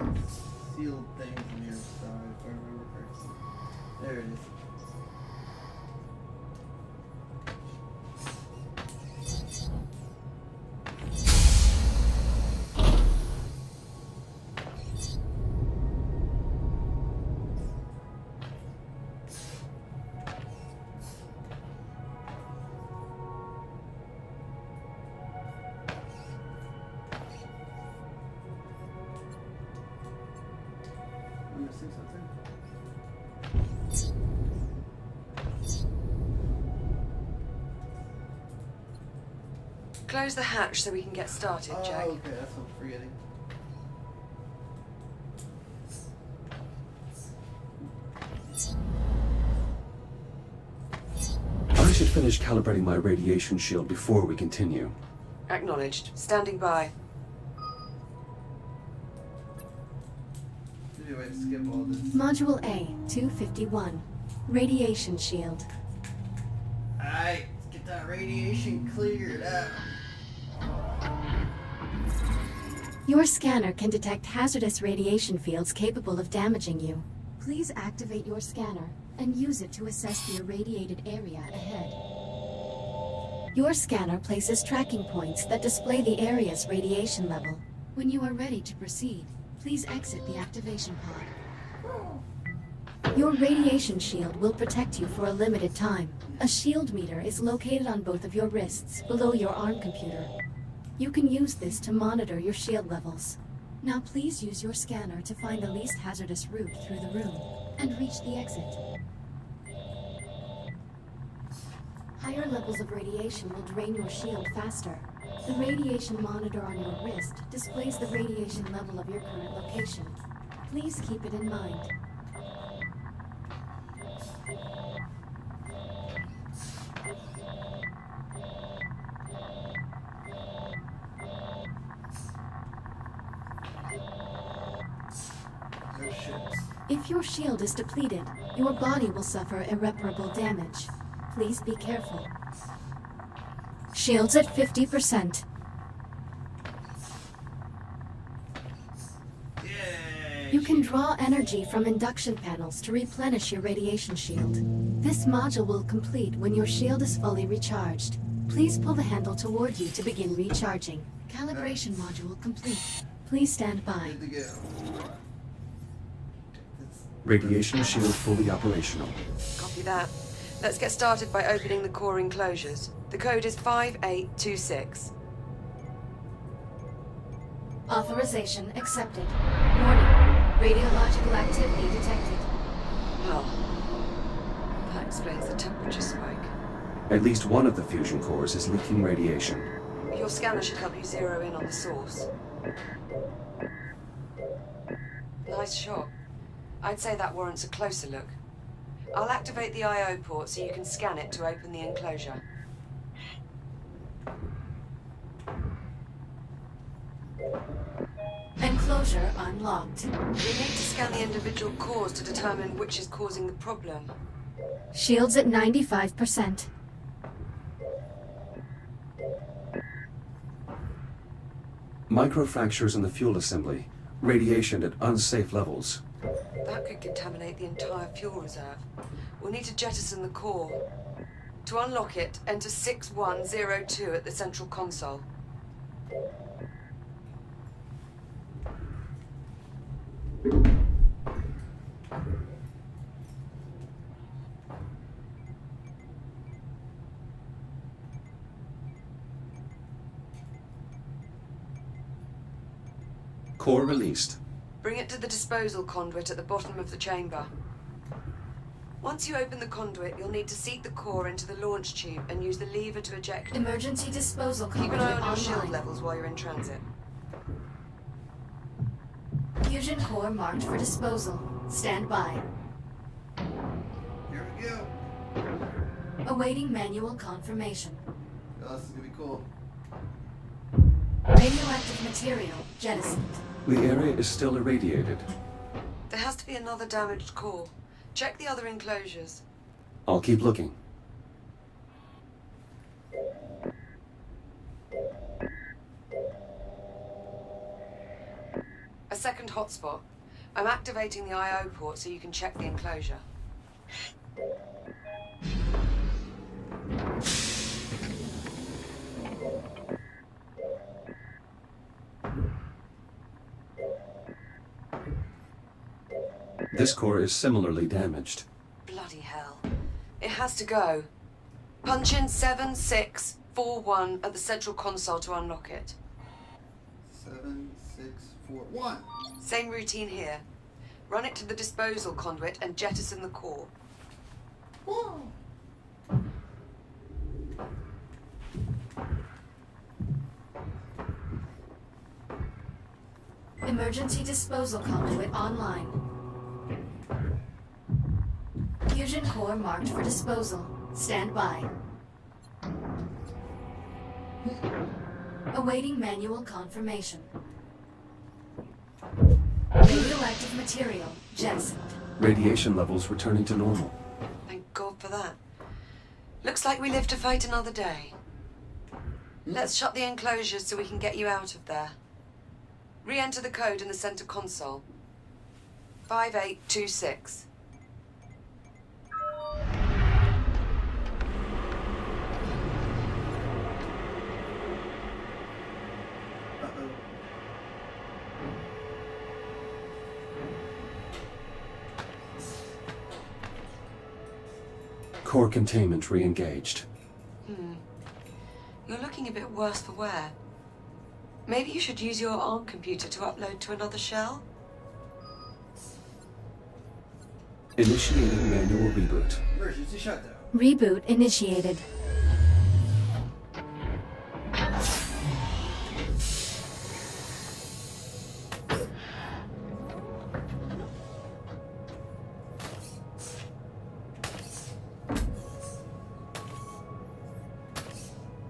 sealed thing's on the other side, if I remember correctly. There it is. I'm missing something. Close the hatch so we can get started, Jack. Oh, okay, that's what I'm forgetting. I should finish calibrating my radiation shield before we continue. Acknowledged. Standing by. Maybe I might skip all this. Module A, 251. Radiation shield. Alright, let's get that radiation cleared out. Your scanner can detect hazardous radiation fields capable of damaging you. Please activate your scanner and use it to assess the irradiated area ahead. Your scanner places tracking points that display the area's radiation level. When you are ready to proceed, please exit the activation pod. Your radiation shield will protect you for a limited time. A shield meter is located on both of your wrists, below your arm computer. You can use this to monitor your shield levels. Now please use your scanner to find the least hazardous route through the room, and reach the exit. Higher levels of radiation will drain your shield faster. The radiation monitor on your wrist displays the radiation level of your current location. Please keep it in mind. Oh shit. If your shield is depleted, your body will suffer irreparable damage. Please be careful. Shields at 50%. Yay! You can draw energy from induction panels to replenish your radiation shield. This module will complete when your shield is fully recharged. Please pull the handle toward you to begin recharging. Calibration module complete. Please stand by. Good to go. Radiation shield fully operational. Copy that. Let's get started by opening the core enclosures. The code is 5826. Authorization accepted. Warning. Radiological activity detected. Well, that explains the temperature spike. At least one of the fusion cores is leaking radiation. Your scanner should help you zero in on the source. Nice shot. I'd say that warrants a closer look. I'll activate the I/O port so you can scan it to open the enclosure. Enclosure unlocked. We need to scan the individual cores to determine which is causing the problem. Shields at 95%. Microfractures in the fuel assembly. Radiation at unsafe levels. That could contaminate the entire fuel reserve. We'll need to jettison the core. To unlock it, enter 6102 at the central console. Core released. Bring it to the disposal conduit at the bottom of the chamber. Once you open the conduit, you'll need to seat the core into the launch tube and use the lever to eject it. Emergency disposal Keep an conduit eye on your shield online. levels while you're in transit. Fusion core marked for disposal. Stand by. Here we go. Awaiting manual confirmation. Oh, this is gonna be cool. Radioactive material jettisoned. The area is still irradiated. There has to be another damaged core. Check the other enclosures. I'll keep looking. A second hotspot. I'm activating the I/O port so you can check the enclosure. This core is similarly damaged. Bloody hell. It has to go. Punch in 7641 at the central console to unlock it. 7, 6, 4, 1. Same routine here. Run it to the disposal conduit and jettison the core. Whoa. Emergency disposal conduit online. Fusion core marked for disposal. Stand by. Awaiting manual confirmation. Radioactive material jettisoned. Radiation levels returning to normal. Thank God for that. Looks like we live to fight another day. Let's shut the enclosures so we can get you out of there. Re-enter the code in the center console. 5826. Core containment re-engaged. You're looking a bit worse for wear. Maybe you should use your ARM computer to upload to another shell? Initiating manual reboot. Emergency shutdown. Reboot initiated.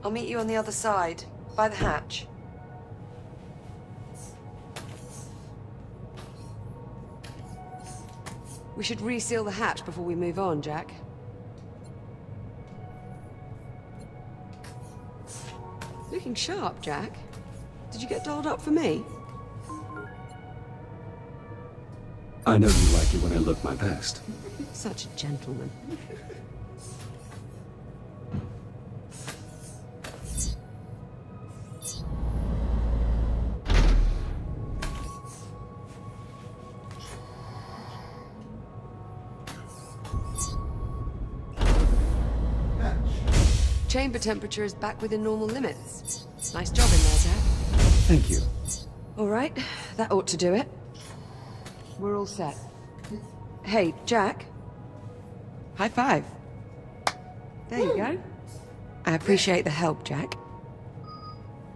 I'll meet you on the other side, by the hatch. We should reseal the hatch before we move on, Jack. Looking sharp, Jack. Did you get dolled up for me? I know you like it when I look my best. Such a gentleman. Chamber temperature is back within normal limits. Nice job in there, Jack. Thank you. All right, that ought to do it. We're all set. Hey, Jack. High five. There you go. I appreciate the help, Jack.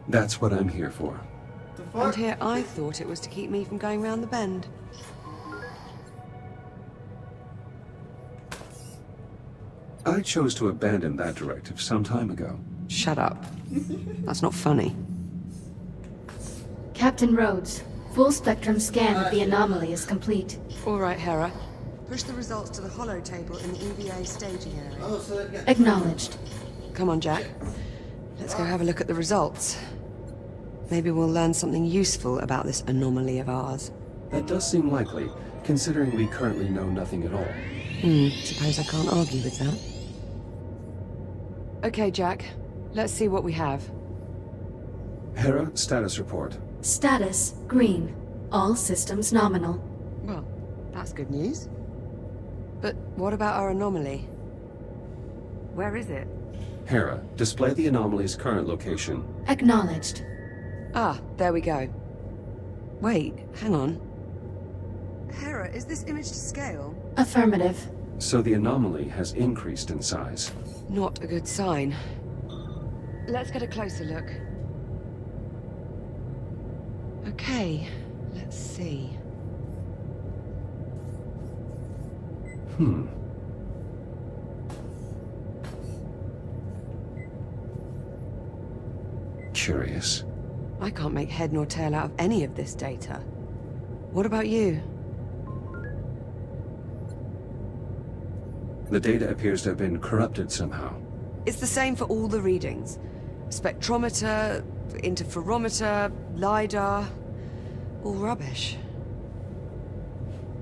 That's what I'm here for. The And fuck? here I thought it was to keep me from going round the bend. I chose to abandon that directive some time ago. Shut up. That's not funny. Captain Rhodes, full spectrum scan of the anomaly is complete. All right, Hera. Push the results to the hollow table in the EBA staging area. Oh, so that got Acknowledged. Come on, Jack. Let's go have a look at the results. Maybe we'll learn something useful about this anomaly of ours. That does seem likely, considering we currently know nothing at all. Suppose I can't argue with that. Okay, Jack. Let's see what we have. Hera, status report. Status green. All systems nominal. Well, that's good news. But what about our anomaly? Where is it? Hera, display the anomaly's current location. Acknowledged. Ah, there we go. Wait, hang on. Hera, is this image to scale? Affirmative. So the anomaly has increased in size. Not a good sign. Let's get a closer look. Okay, let's see. Curious. I can't make head nor tail out of any of this data. What about you? The data appears to have been corrupted somehow. It's the same for all the readings. Spectrometer, interferometer, LiDAR. All rubbish.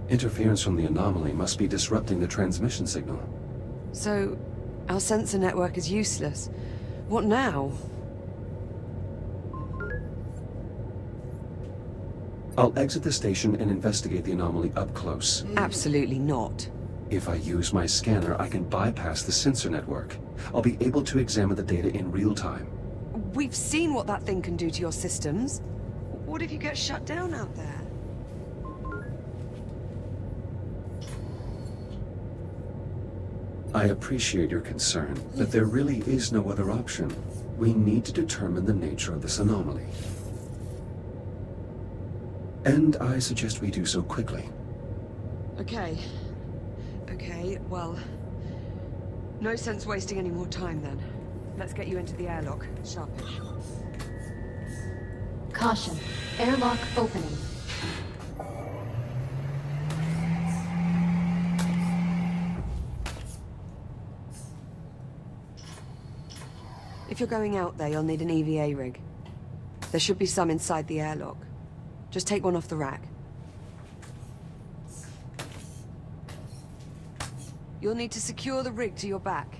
Interference from the anomaly must be disrupting the transmission signal. So, our sensor network is useless. What now? I'll exit the station and investigate the anomaly up close. Absolutely not. If I use my scanner, I can bypass the sensor network. I'll be able to examine the data in real time. We've seen what that thing can do to your systems. What if you get shut down out there? I appreciate your concern, but there really is no other option. We need to determine the nature of this anomaly. And I suggest we do so quickly. Okay. Okay, well... no sense wasting any more time then. Let's get you into the airlock. Sharpish. Caution. Airlock opening. If you're going out there, you'll need an EVA rig. There should be some inside the airlock. Just take one off the rack. You'll need to secure the rig to your back.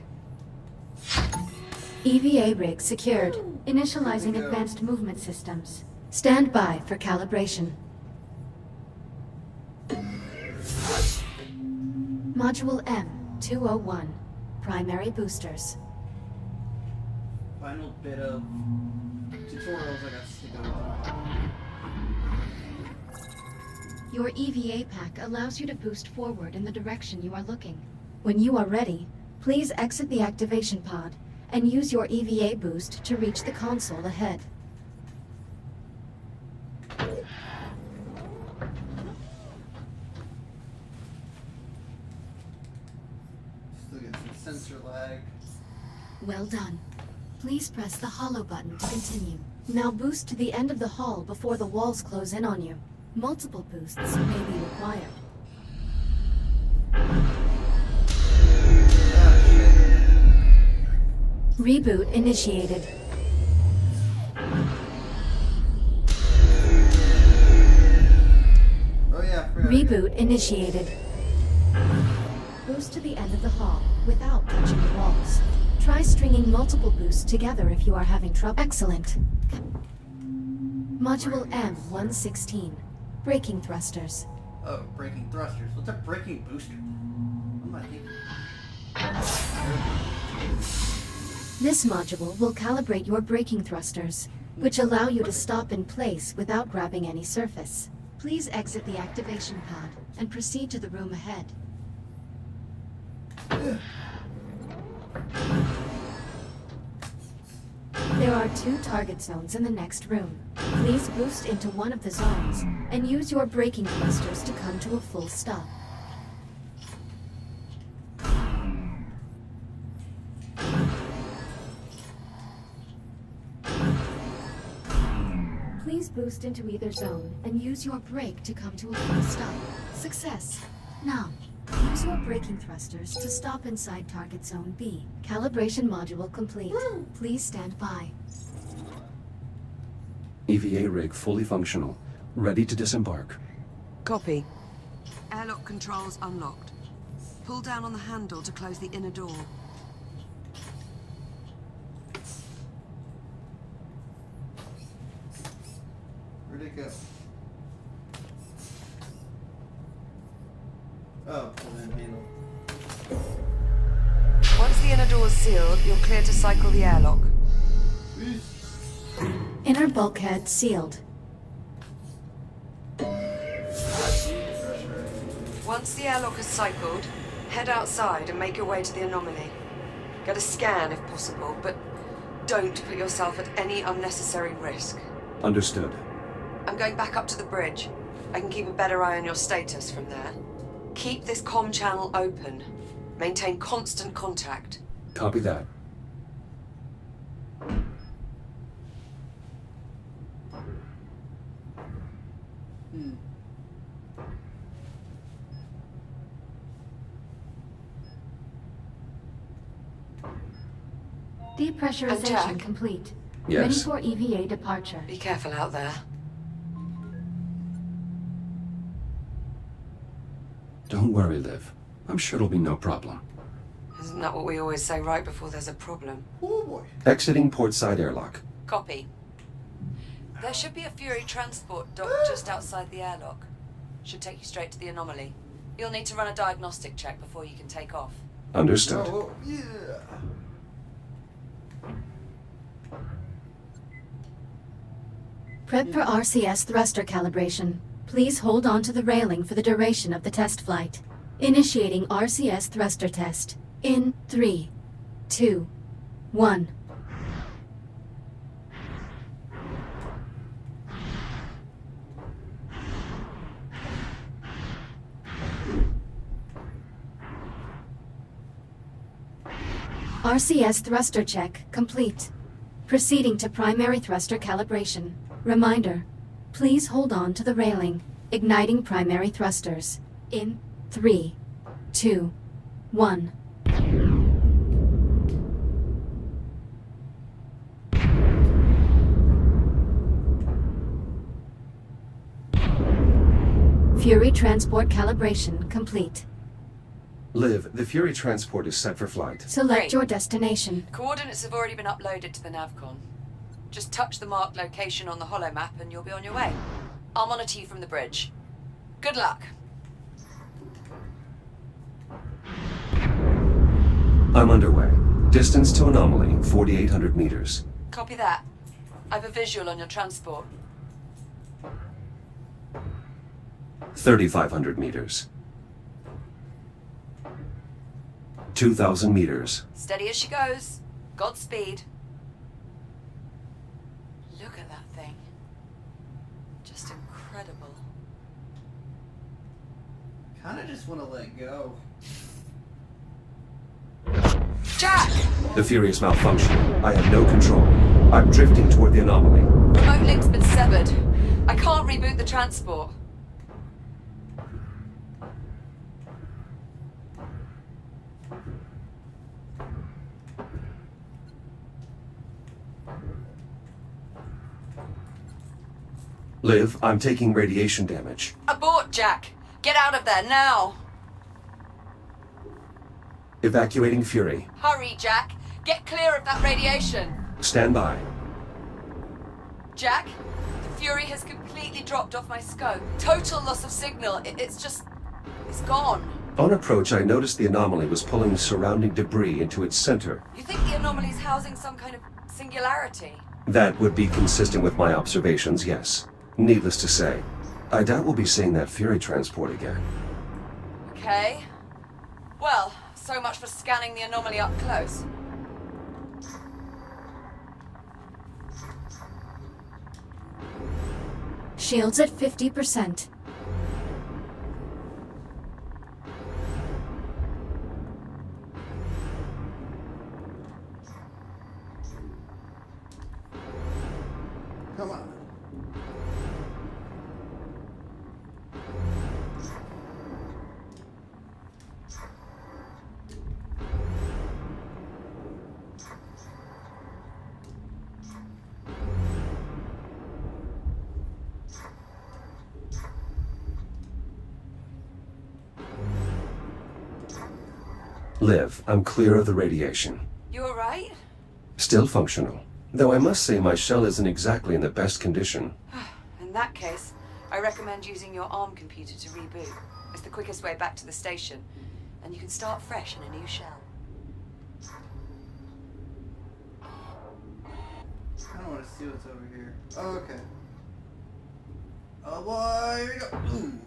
EVA rig secured. Initializing advanced movement systems. Stand by for calibration. Module M201. primary boosters. Final bit of tutorials I got to go through. Your EVA pack allows you to boost forward in the direction you are looking. When you are ready, please exit the activation pod and use your EVA boost to reach the console ahead. Still get some sensor lag. Well done. Please press the hollow button to continue. Now boost to the end of the hall before the walls close in on you. Multiple boosts may be required. Reboot initiated. Oh yeah, I forgot. Reboot initiated. Boost to the end of the hall without touching the walls. Try stringing multiple boosts together if you are having trouble. Excellent. Module M116. Braking thrusters. Oh, braking thrusters. What's a braking booster? What am I thinking? This module will calibrate your braking thrusters, which allow you to stop in place without grabbing any surface. Please exit the activation pod and proceed to the room ahead. There are 2 target zones in the next room. Please boost into one of the zones and use your braking thrusters to come to a full stop. Please boost into either zone and use your brake to come to a full stop. Success! Now, use your braking thrusters to stop inside target zone B. Calibration module complete. Please stand by. EVA rig fully functional, ready to disembark. Copy. Airlock controls unlocked. Pull down on the handle to close the inner door. Where'd it go? Oh, pull in handle. Once the inner door is sealed, you're clear to cycle the airlock. Inner bulkhead sealed. Once the airlock is cycled, head outside and make your way to the anomaly. Get a scan if possible, but don't put yourself at any unnecessary risk. Understood. I'm going back up to the bridge. I can keep a better eye on your status from there. Keep this comm channel open. Maintain constant contact. Copy that. Depressurization Jack? complete. Yes. Ready for EVA departure. Be careful out there. Don't worry, Liv. I'm sure it'll be no problem. Isn't that what we always say right before there's a problem? Oh boy. Exiting port side airlock. Copy. There should be a Fury transport docked just outside the airlock. Should take you straight to the anomaly. You'll need to run a diagnostic check before you can take off. Understood. Oh, yeah. Prep for RCS thruster calibration. Please hold on to the railing for the duration of the test flight. Initiating RCS thruster test. In 3, 2, 1. RCS thruster check complete. Proceeding to primary thruster calibration. Reminder, please hold on to the railing. Igniting primary thrusters. In 3, 2, 1. Fury transport calibration complete. Liv, the Fury transport is set for flight. Select Great. your destination. Coordinates have already been uploaded to the Navcon. Just touch the marked location on the holomap and you'll be on your way. I'll monitor you from the bridge. Good luck. I'm underway. Distance to anomaly, 4,800 meters. Copy that. I have a visual on your transport. 3,500 meters. 2,000 meters. Steady as she goes. Godspeed. Look at that thing. Just incredible. Kinda just wanna let it go. Jack! The Fury is malfunctioning. I have no control. I'm drifting toward the anomaly. Remote link's been severed. I can't reboot the transport. Liv, I'm taking radiation damage. Abort, Jack! Get out of there, now! Evacuating Fury. Hurry, Jack! Get clear of that radiation! Stand by. Jack, the Fury has completely dropped off my scope. Total loss of signal. It's gone. On approach, I noticed the anomaly was pulling surrounding debris into its center. You think the anomaly's housing some kind of singularity? That would be consistent with my observations, yes. Needless to say, I doubt we'll be seeing that Fury transport again. Okay. Well, so much for scanning the anomaly up close. Shields at 50%. Come on. Liv, I'm clear of the radiation. You alright? Still functional. Though I must say my shell isn't exactly in the best condition. In that case, I recommend using your ARM computer to reboot. It's the quickest way back to the station, and you can start fresh in a new shell. I don't want to see what's over here. Oh, okay. Oh boy, here we go. Ooh.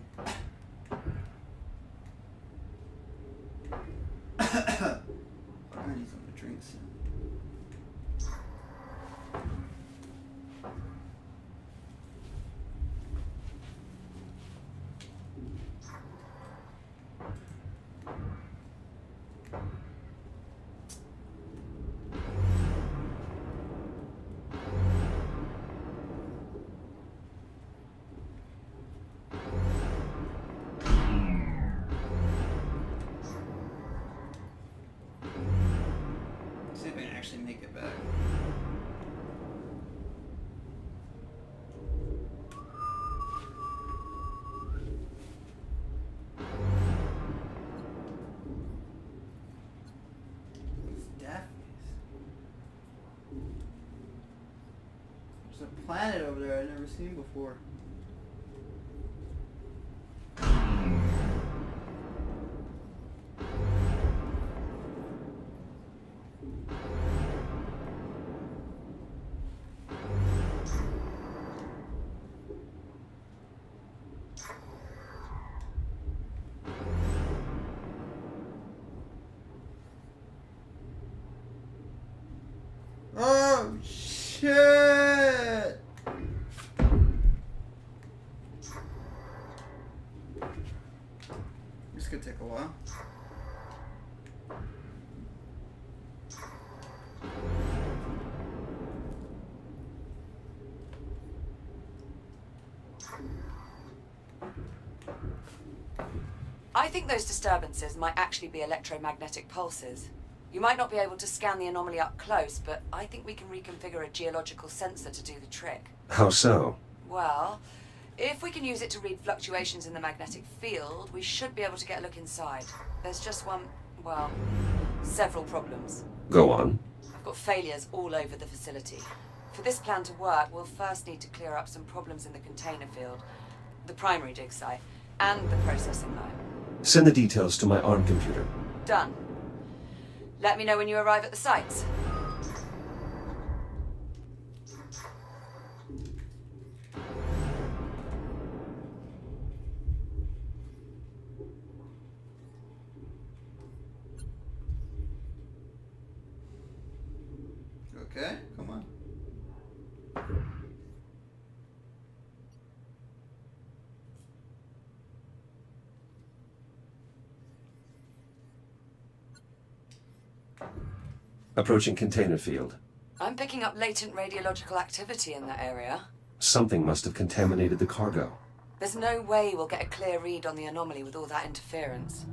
I need something to drink soon. See if I can actually make it back. What's Daphne's? There's a planet over there I've never seen before. Oh shit! This could take a while. I think those disturbances might actually be electromagnetic pulses. You might not be able to scan the anomaly up close, but I think we can reconfigure a geological sensor to do the trick. How so? Well, if we can use it to read fluctuations in the magnetic field, we should be able to get a look inside. There's just one, well, several problems. Go on. I've got failures all over the facility. For this plan to work, we'll first need to clear up some problems in the container field, the primary dig site, and the processing line. Send the details to my ARM computer. Done. Let me know when you arrive at the sites. Okay, come on. Approaching container field. I'm picking up latent radiological activity in that area. Something must have contaminated the cargo. There's no way we'll get a clear read on the anomaly with all that interference.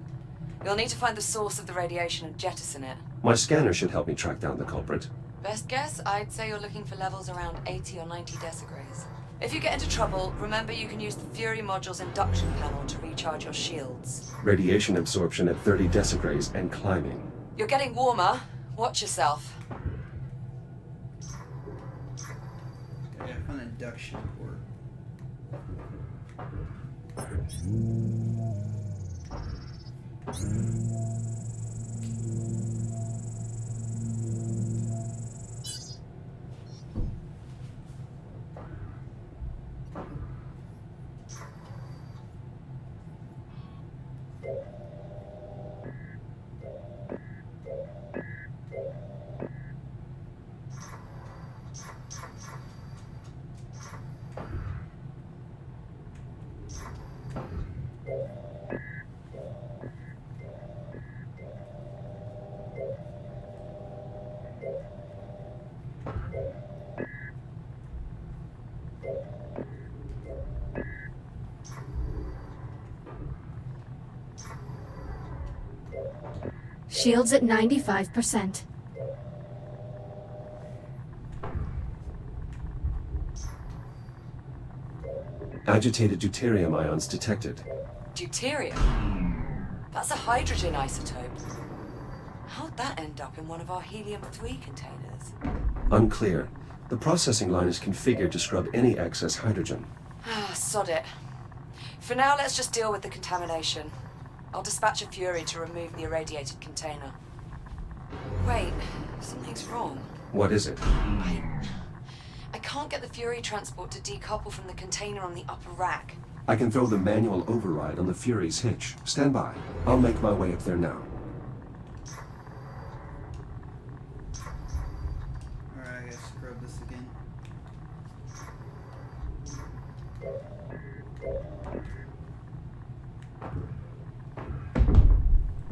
You'll need to find the source of the radiation and jettison it. My scanner should help me track down the culprit. Best guess, I'd say you're looking for levels around 80 or 90 decigrays. If you get into trouble, remember you can use the Fury module's induction panel to recharge your shields. Radiation absorption at 30 decigrays and climbing. You're getting warmer. Watch yourself. Okay, I found an induction port. Shields at 95%. Agitated deuterium ions detected. Deuterium? That's a hydrogen isotope. How'd that end up in one of our helium-3 containers? Unclear. The processing line is configured to scrub any excess hydrogen. Ah, sod it. For now, let's just deal with the contamination. I'll dispatch a Fury to remove the irradiated container. Wait, something's wrong. What is it? I can't get the Fury transport to decouple from the container on the upper rack. I can throw the manual override on the Fury's hitch. Stand by. I'll make my way up there now. Alright, I gotta scrub this again.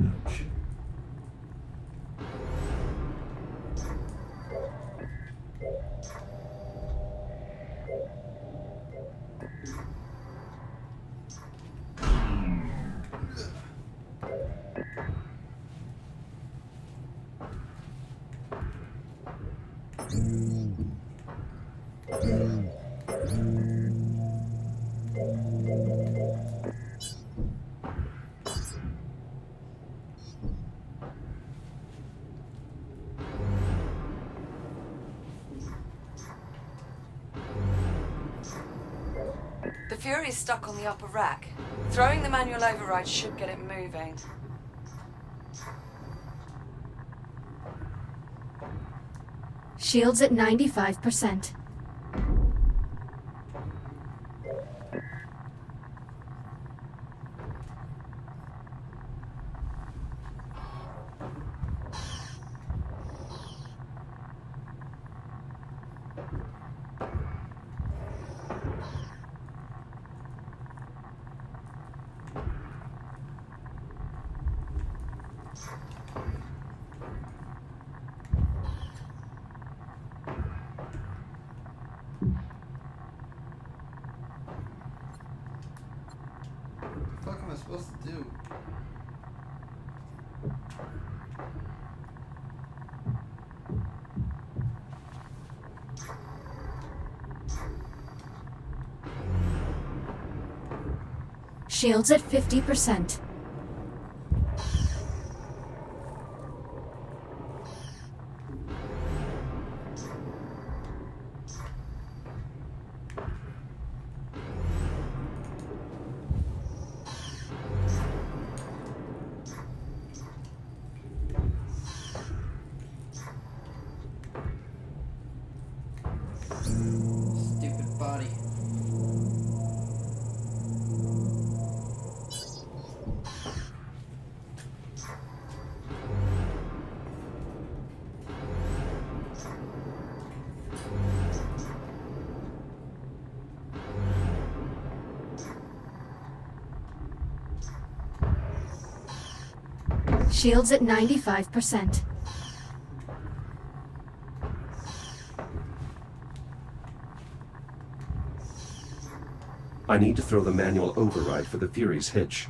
Ouch. The Fury's stuck on the upper rack. Throwing the manual override should get it moving. Shields at 95%. What the fuck am I supposed to do? Shields at 50%. Shields at 95%. I need to throw the manual override for the Fury's hitch.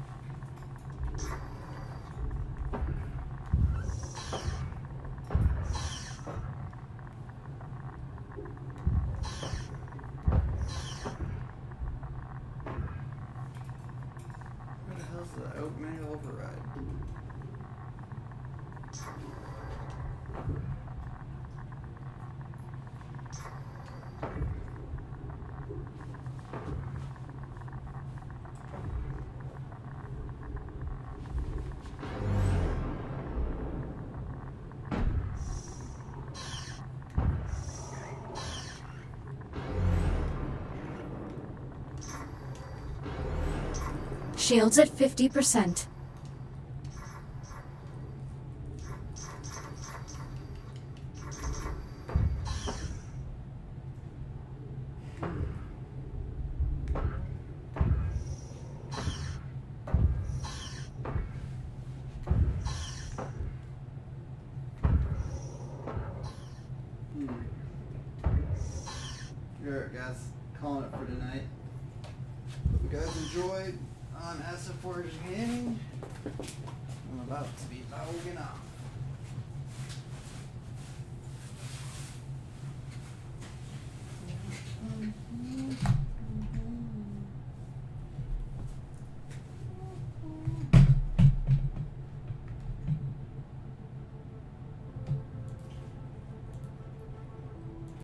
Where the hell's the manual override? Shields at 50%. Alright guys, calling it for tonight. Hope you guys enjoyed on Acid Forge Gaming. I'm about to be logging off.